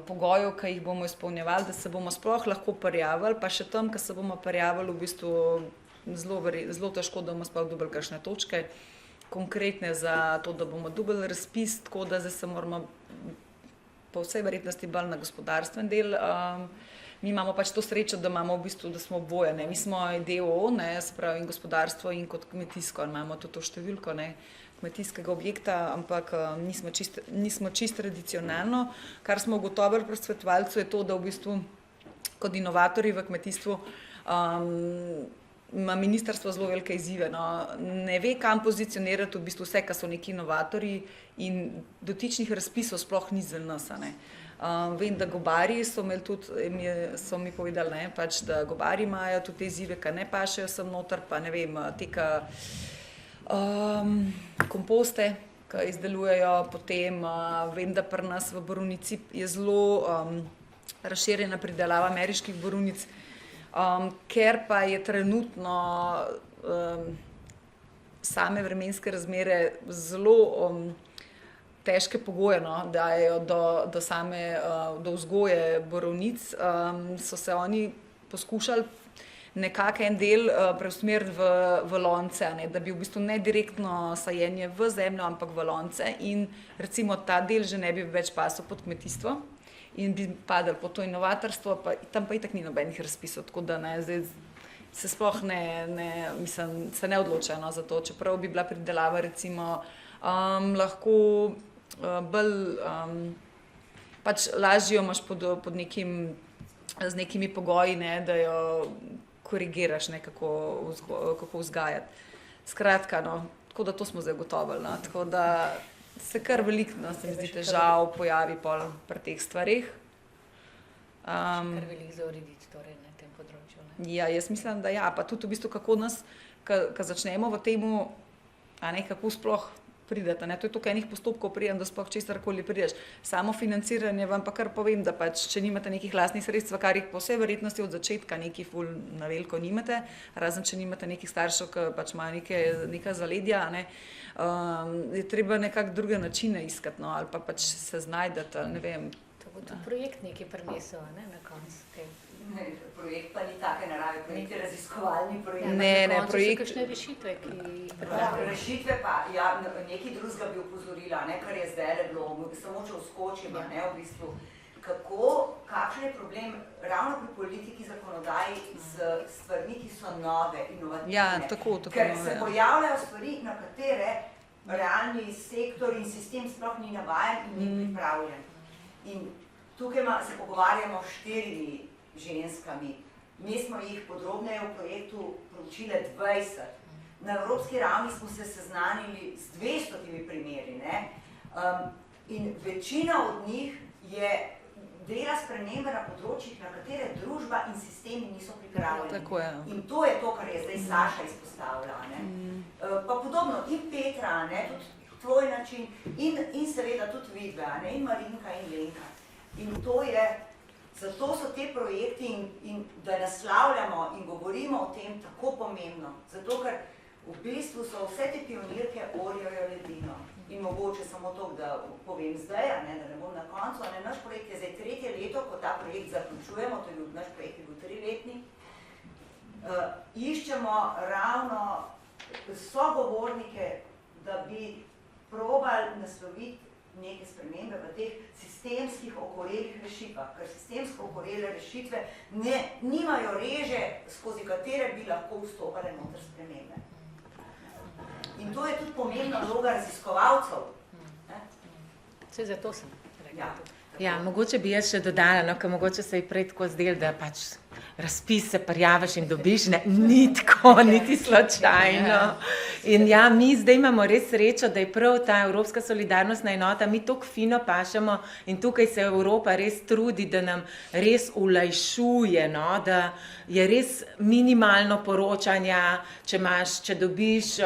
pogojev, ki jih bomo izpolnjevali, da se bomo sploh lahko prijavili, pa še tam, ko se bomo prijavili, v bistvu zelo težko, da bomo sploh dobili kakšne točke konkretne za to, da bomo dobili razpis, tako da zdaj se moramo po vsej verjetnosti bolj na gospodarstven del. Mi imamo pač to srečo, da imamo v bistvu, da smo oboje, ne. Mi smo DOO, ne, se pravi in gospodarstvo in kot kmetijsko, imamo tudi to številko, ne, kmetijskega objekta, ampak nismo čist tradicionalno. Kar smo ugotovili pri svetovalcu je to, da v bistvu kot inovatorji v kmetijstvu ima ministrstvo zelo velike izzive. No. Ne ve, kam pozicionirati v bistvu vse, kar so neki inovatorji in dotičnih razpisov sploh ni za nas. Vem, da gobarji so mi povedali, ne, pač, da gobarji imajo tudi te izzive, ki ne pašejo sem noter, pa ne vem, teka komposte, ki izdelujejo potem. Vem, da pri nas v borovnici je zelo razširjena pridelava ameriških borovnic, ker pa je trenutno same vremenske razmere zelo težke pogoje, no, dajejo do vzgoje borovnic, so se oni poskušali nekako en del preusmeriti v lonce, ne, da bi v bistvu ne direktno sajenje v zemljo, ampak v lonce in recimo ta del že ne bi več pasel pod kmetijstvo in bi padel pod to inovatorstvo, tam pa itak ni nobenih razpisov, tako da ne, zdaj se sploh se ne odločajo, no, za to, čeprav bi bila pridelava recimo lahko bolj pač lažje imaš pod z nekimi pogoji, ne, da jo korigiraš, ne, kako vzgajati. Skratka, no, tako da to smo zdaj ugotovili, no, tako da se kar veliko, no, se mi zdi težav pojavi pol pri teh stvareh. Kar veliko za urediti torej na tem področju, ne? Ja, jaz mislim, da ja, pa tudi v bistvu kako nas, ko začnemo v temu, kako sploh pridete, ne, to je toliko enih postopkov preden, da sploh česarkoli prideš. Samo financiranje vam pa kar povem, da pač, če nimate nekih lastnih sredstev, kar jih po vsej verjetnosti od začetka neki ful na veliko nimate, razen če nimate nekih staršev, ki pač imajo neka zaledja, ne, je treba nekako druge načine iskati, no, ali pa pač se znajdete, ne vem. To bo tudi projekt nekaj prinesel, ne, na koncu. Ne, projekt pa ni take narave, projekt je raziskovalni projekt. Ne, projekt. So kakšne rešitve, ki jih Rešitve pa, ja, nekaj drugega bi upozorila, ne, kar je zdaj bilo, samo če vskočim, ne, v bistvu, kakšen je problem ravno pri politiki zakonodaji z stvarmi, ki so nove, inovativne. Ja, tako ker nove, se pojavljajo stvari, na katere realni sektor in sistem sploh ni navajen in ni pripravljen. In tukaj se pogovarjamo s 4 ženskami. Mi smo jih podrobneje v projektu proučile 20. Na evropski ravni smo se seznanili z 200 primeri, ne? In večina od njih je dela spremembe na področjih, na katere družba in sistemi niso pripravljeni. Tako je. In to je to, kar je zdaj Saša izpostavila, ne? Pa podobno, in Petra, ne, tudi tvoj način, in seveda tudi vidve, ne, in Marinka in Lenka. In to je, zato so te projekti in da naslavljamo in govorimo o tem tako pomembno, zato ker v bistvu so vse te pionirke orjajo ledino. In mogoče samo to, da povem zdaj, ne, da ne bom na koncu, ne, naš projekt je zdaj 3. leto, ko ta projekt zaključujemo, naš projekt je bil 3-letni, iščemo ravno sogovornike, da bi probali nasloviti neke spremembe v teh sistemskih okorelih rešitvah, ker sistemsko okorele rešitve nimajo reže, skozi katere bi lahko vstopale noter spremembe. In to je tudi pomembna vloga raziskovalcev. Vse zato sem rekla. Ja, mogoče bi jaz še dodala, no, ker mogoče se je prej tako zdelo, da pač razpis se prijaviš in dobiš, ne, ni tako, niti slučajno. In ja, mi zdaj imamo res srečo, da je prav ta Evropska solidarnostna enota, mi toliko fino pašemo in tukaj se Evropa res trudi, da nam res olajšuje, no, da je res minimalno poročanja, če dobiš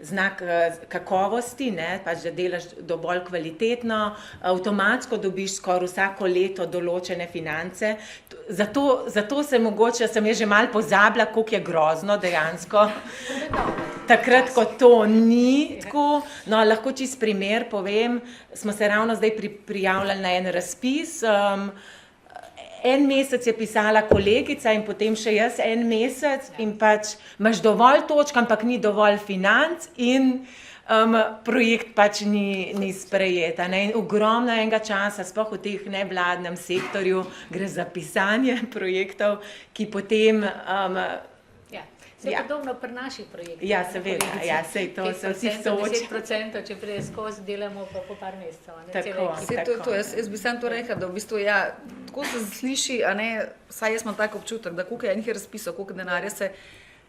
znak kakovosti, ne, pač da delaš dovolj kvalitetno, avtomatsko dobiš skoraj vsako leto določene finance. Zato sem jaz že malo pozabila, koliko je grozno dejansko. Takrat, ko to ni tako, no, lahko čist primer povem, smo se ravno zdaj prijavljali na en razpis. En mesec je pisala kolegica in potem še jaz en mesec in pač imaš dovolj točk, ampak ni dovolj financ in projekt pač ni sprejet. In ogromno enega časa, sploh v teh nevladnem sektorju, gre za pisanje projektov, ki potem Se je podobno pri naših projektih. Ja, seveda, ja, sej to se vsi soočajo. 10%, če prije skozi delamo pa po par mesecev. Tako. Jaz bi samo to rekla, da v bistvu, ja, tako se sliši, a ne, saj jaz imam tak občutek, da koliko je enih razpisov, koliko denarja se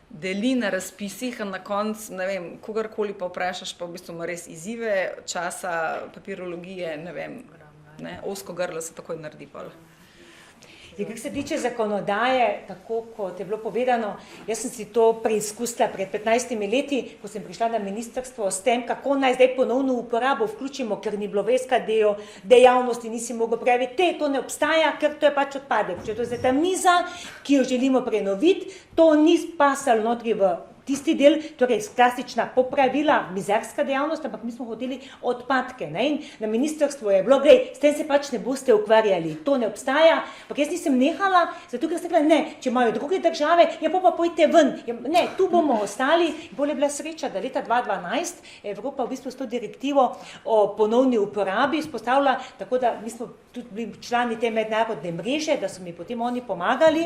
deli na razpisih, a na koncu, ne vem, kogarkoli pa vprašaš, pa v bistvu ima res izzive, časa, papirologije, ne vem, ne, ozko grlo se takoj naredi pol. Kar se tiče zakonodaje, tako kot je bilo povedano, jaz sem si to preizkusila pred 15 leti, ko sem prišla na ministrstvo s tem, kako naj zdaj ponovno uporabo vključimo, ker ni bilo veska dejavnosti, nisi mogel prijaviti, to ne obstaja, ker to je pač odpadek. Če to je ta miza, ki jo želimo prenoviti, to ni pasalo notri v tisti del, torej klasična popravila, mizerska dejavnost, ampak mi smo hoteli odpadke. Ne? In na ministrstvu je bilo, s tem se pač ne boste ukvarjali, to ne obstaja, ampak jaz nisem nehala, zato ker sem rekla, ne, če imajo druge države, ja pa pojte ven, ne, tu bomo ostali. Bolj je bila sreča, da leta 2012 je Evropa v bistvu s to direktivo o ponovni uporabi izpostavila, tako da mi smo tudi bili člani te mednarodne mreže, da so mi potem oni pomagali,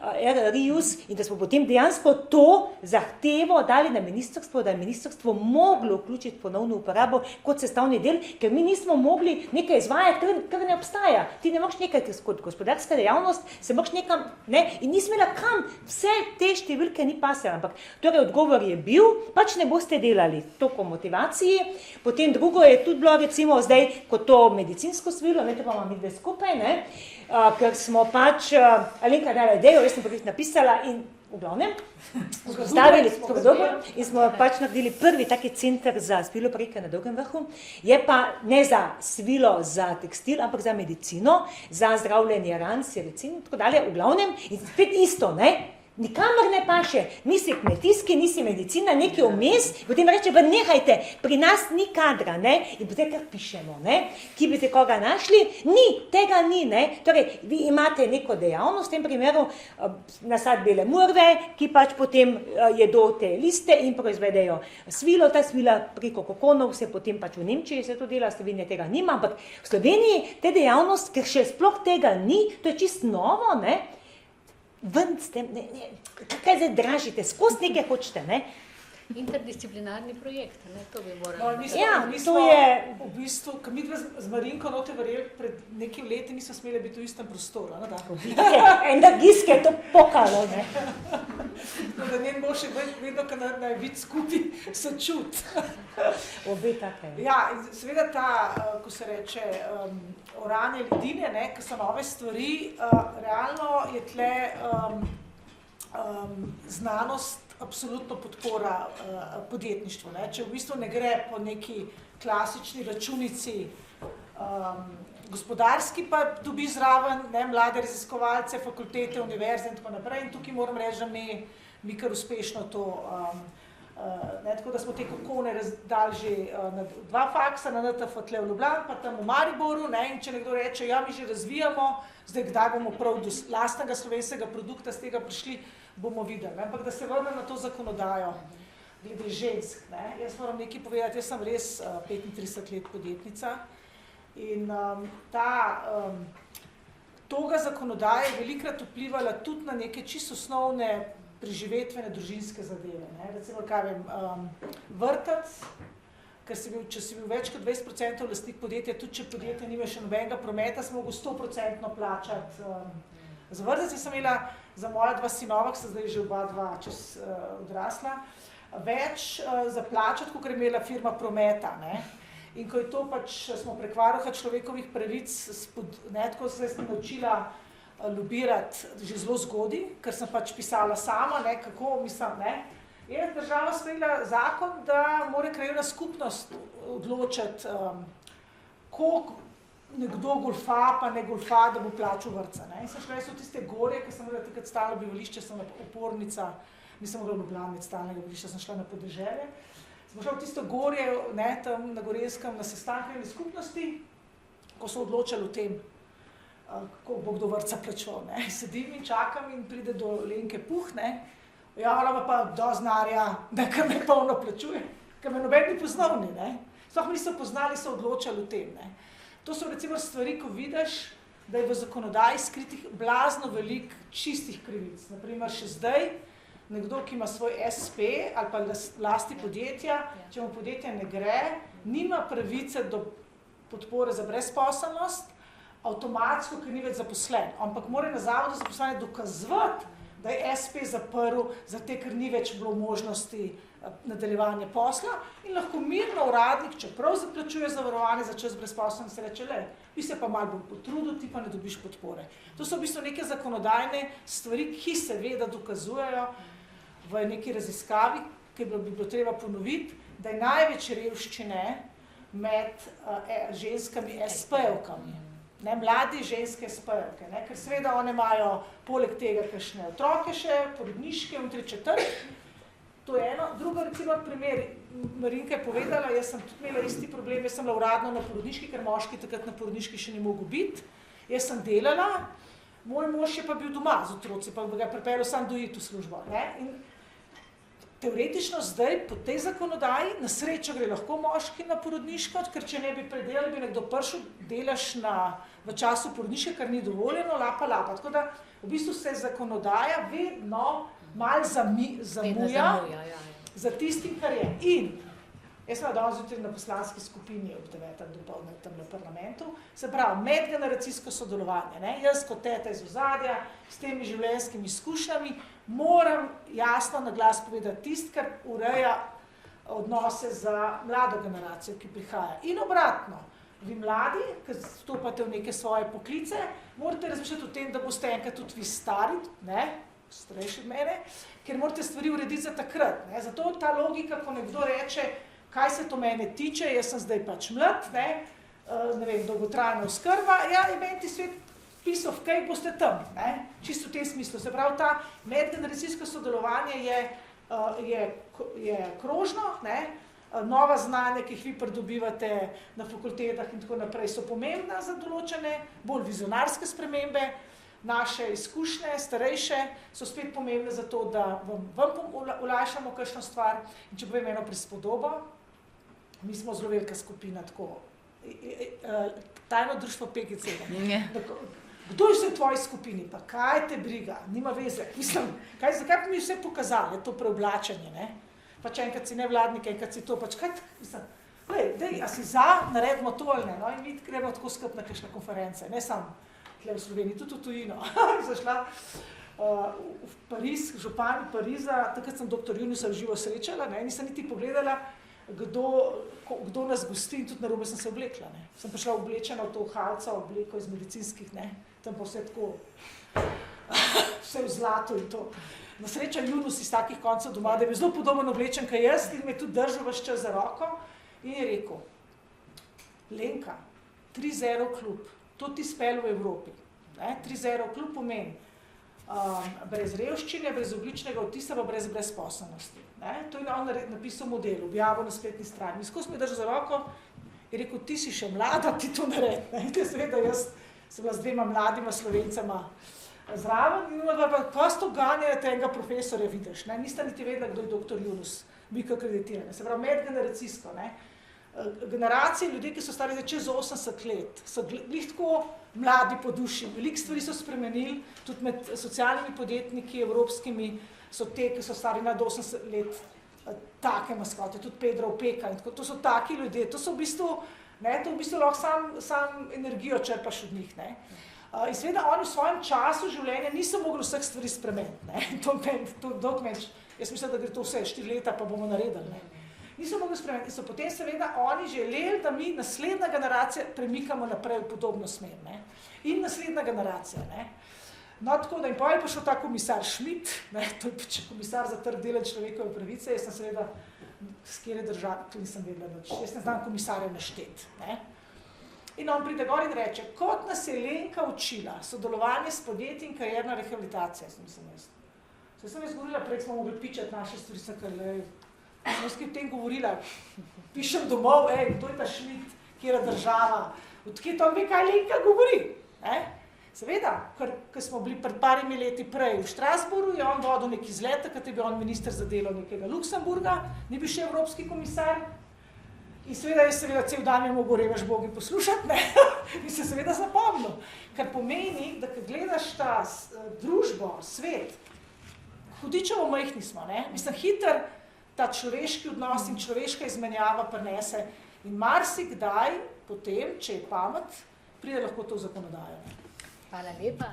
RRIUS, in da smo potem dejansko to zahtevo dali na ministrstvo, da je ministrstvo moglo vključiti ponovno uporabo kot sestavni del, ker mi nismo mogli nekaj izvajati, kar ne obstaja. Ti ne moraš nekaj, kot gospodarska dejavnost, se moraš nekam, ne, in nismo imela kam, vse te številke ni pasala, ampak torej odgovor je bil, pač ne boste delali toliko motivaciji, potem drugo je tudi bilo recimo zdaj, kot to medicinsko svilo, ne, to pa mi dve skupaj, ne, ker smo pač, Alenka dala idejo, jaz sem projekt napisala in v glavnem, stavili smo dobro in smo pač naredili prvi taki center za svilo preke na Dolgem vrhu, je pa ne za svilo za tekstil, ampak za medicino, za zdravljenje ran, siricin in tako dalje, v glavnem, in spet isto, ne, nikamor ne paše, nisi kmetijski, nisi medicina, nekaj vmes, potem reče, nehajte, pri nas ni kadra, ne, in potem kar pišemo, ne, ki bi te koga našli, tega ni, ne, torej, vi imate neko dejavnost, v tem primeru nasad bele murve, ki pač potem jedo te liste in proizvedejo svilo, ta svila preko kokonov se potem pač v Nemčiji se to dela, Slovenija tega nima, ampak v Sloveniji te dejavnost, ker še sploh tega ni, to je čist novo, ne, ven s tem, kaj zdaj dražite, skozi nekaj hočete, ne? Interdisciplinarni projekt, ne, to bi morali. No, mi smo v bistvu, ko mi z Marinko note verjeli, pred nekim leti niso smeli biti v istem prostoru, ne da? Energijske je to pokalo, ne? Da njen boljše vedno, ko naj biti skupaj, se čut. Obe take. Ja, in seveda ta, ko se reče, oranje ledine, ne, ko so nove stvari, realno je tle znanost absolutno podpora podjetništvu. Ne? Če v bistvu ne gre po neki klasični računici, gospodarski pa dobi zraven, ne, mlade raziskovalce, fakultete, univerze in tako naprej. In tukaj moram reči, da mi kar uspešno to, ne, tako da smo te kokone dali že na 2 faksa, na NTF tle v Ljubljani, pa tam v Mariboru, ne, in če nekdo reče, ja, mi že razvijamo, zdaj kdaj bomo prav do lastnega slovenskega produkta z tega prišli, bomo videli. Ampak da se vrnem na to zakonodajo glede žensk. Ne? Jaz moram nekaj povedati, jaz sem res 35 let podjetnica in toga zakonodaja je velikrat vplivala tudi na neke čisto osnovne preživetvene družinske zadeve. Ne? Recimo, kaj vem, vrtec, ker če si bil več kot 20% lastnik podjetja, tudi če podjetje nima še nobenega prometa, sem mogel 100% plačati za vrtec. Jaz sem imela za moja 2 sinova, ki so zdaj že oba čez odrasla, več za plačati, kot je imela firma prometa. Ne? In ko je to pač, smo prek varuha človekovih pravic, ne, tako se sem naučila lobirati že zelo zgodaj, ker sem pač pisala sama, ne, kako mislim, ne. je država sprejela zakon, da mora krajevna skupnost odločiti, koliko nekdo golfa, pa ne golfa, da bo plačal vrtca. In sem šla v tiste gorje, ker sem imela takrat stalno bivališče, sem opornica, nisem mogla v Ljubljani imeti stalnega bivališča, sem šla na podeželje. Sem šla v tisto gorje, tam na Gorenskem, na sestanek skupnosti, ko so odločali o tem, kako bo kdo vrtca plačal. Sedim in čakam in pride do Lenke Puh, javljala pa do znarja, da me polno plačuje, ker me noben ni poznal, sploh me niso poznali, so odločali o tem. To so recimo stvari, ko vidiš, da je v zakonodaji skritih blazno veliko čistih krivic. Naprimer, še zdaj, nekdo, ki ima svoj SP ali pa lasti podjetja, če mu podjetje ne gre, nima pravice do podpore za brezposelnost, avtomatsko, ker ni več zaposlen, ampak mora na zavodu za zaposlovanje dokazovati, da je SP zaprl, zato ker ni več bilo možnosti nadaljevanja posla in lahko mirno uradnik, čeprav zaplačuje zavarovanje za čas brezposelnosti, reče, bi se pa malo bolj potrudil, ti pa ne dobiš podpore. To so v bistvu neke zakonodajne stvari, ki seveda dokazujejo v neki raziskavi, ki bi bilo treba ponoviti, da je največ revščine med ženskami SP-evkami. Mladi ženske SP-evke, ker seveda one imajo poleg tega kakšne otroke še, porodniške, 3/4. To je eno. Drugo, recimo primer, Marinka je povedala, jaz sem tudi imela isti problem, jaz sem bila uradno na porodniški, ker moški takrat na porodniški še ni mogel biti. Jaz sem delala, moj mož je pa bil doma z otroci, pa ga je pripeljal sam dojiti v službo. In teoretično zdaj po tej zakonodaji, na srečo gre lahko moški na porodniško, ker če ne bi predelali, bi nekdo prišel, delaš v času porodniške, kar ni dovoljeno, lapa. Tako da v bistvu se zakonodaja vedno malo zamuja za tistim, kar je. In jaz sem danes zjutraj na poslanski skupini ob 9. dopoldne tam na parlamentu, se pravi, medgeneracijsko sodelovanje. Jaz kot teta iz ozadja, s temi življenjskimi izkušnjami, moram jasno na glas povedati tisto, kar ureja odnose za mlado generacijo, ki prihaja. In obratno, vi mladi, ki stopate v neke svoje poklice, morate razmišljati o tem, da boste enkrat tudi vi stari, starejši od mene, ker morate stvari urediti za takrat. Zato ta logika, ko nekdo reče, kaj se to mene tiče, jaz sem zdaj pač mlad, ne vem, dolgotrajna oskrba, je meni ti svet pisal, v kaj boste tam, čisto v tem smislu. Se pravi, ta medgeneracijsko sodelovanje je krožno, nova znanja, ki jih vi pridobivate na fakultetah in tako naprej, so pomembna za določene, bolj vizionarske spremembe. Naše izkušnje, starejše, so spet pomembne za to, da vam olajšamo kakšno stvar. In če povem eno prispodobo, mi smo zelo velika skupina, tako, tajno društvo PGC. Kdo je vse v tvoji skupini? Pa kaj te briga? Nima veze. Mislim, zakaj bi mi vse pokazali, to preoblačenje, Pač enkrat si nevladnik, enkrat si to, pač kaj, mislim, a si za, naredimo to ali ne, in mi gremo tako skupaj na kakšne konference, ne samo v Sloveniji, tudi v tujino. Sem šla v Pariz, župan Pariza, takrat sem dr. Junusa v živo srečala, nisem niti pogledala, kdo nas gosti in tudi narobe sem se oblekla. Sem prišla oblečena v to halca, obleko iz medicinskih, tam pa vse tako, vse v zlato in to. Na sreča Junus iz takih koncev doma, da je bil zelo podoben oblečen, kaj jaz, in me tudi držal ves čas za roko in je rekel, Lenka, 3-0 klub, to ti spel v Evropi. 3-0 klub pomeni brez revščine, brez ogljičnega odtisa, pa brez brezposelnosti. To je on napisal model, objavil na spletni strani. In skozi me držal za roko in rekel, ti si še mlada, ti to naredi. Seveda jaz sem bila z 2 mladima Slovencema zraven in pa s to ganjate enega profesorja vidiš. Nista niti vedela, kdo je dr. Junus, biko akreditiran. Se pravi, medgeneracijsko. Generacije ljudi, ki so stari čez 80 let, so glih tako mladi po duši. Veliko stvari so spremenili, tudi med socialnimi podjetniki, evropskimi, so te, ki so stari nad 80 let, take maskote, tudi Pedro Opeka in tako. To so taki ljudje, to so v bistvu lahko sam energijo črpaš od njih. In seveda oni v svojem času življenja niso mogli vseh stvari spremeniti. Jaz mislim, da gre to vse 4 leta, pa bomo naredili. Niso mogli spremeniti. In so potem seveda oni želeli, da mi naslednja generacija premikamo naprej v podobno smer. In naslednja generacija. No, tako da in potem je prišel ta komisar Schmidt, ne, to je pač komisar za trg dela in človekove pravice, jaz sem seveda, s kjere države, tu nisem vedela nič, jaz ne znam komisarja naštet, ne. In on pride gor in reče, kot nas je Lenka učila, sodelovanje s podjetji in karierna rehabilitacija, sem jaz govorila, prej smo mogli pičati naše stvari, sem jaz tem govorila, pišem domov, kdo je ta Schmidt, kjera država, odkje to ve, kaj Lenka govori, ne. Seveda, ker smo bili pred parimi leti prej v Štrasburu, je on vodil neki izlet, takrat je bil on minister za delo nekega Luksemburga, ni bil še evropski komisar. In seveda, cel dan je mogel revež bogi poslušati, ne, in se seveda zapomnil. Kar pomeni, da ko gledaš ta družbo, svet, hudičevo majhni smo, ne, mislim, hiter ta človeški odnos in človeška izmenjava prinese in marsikdaj potem, če je pamet, pride lahko to v zakonodajo. Hvala lepa.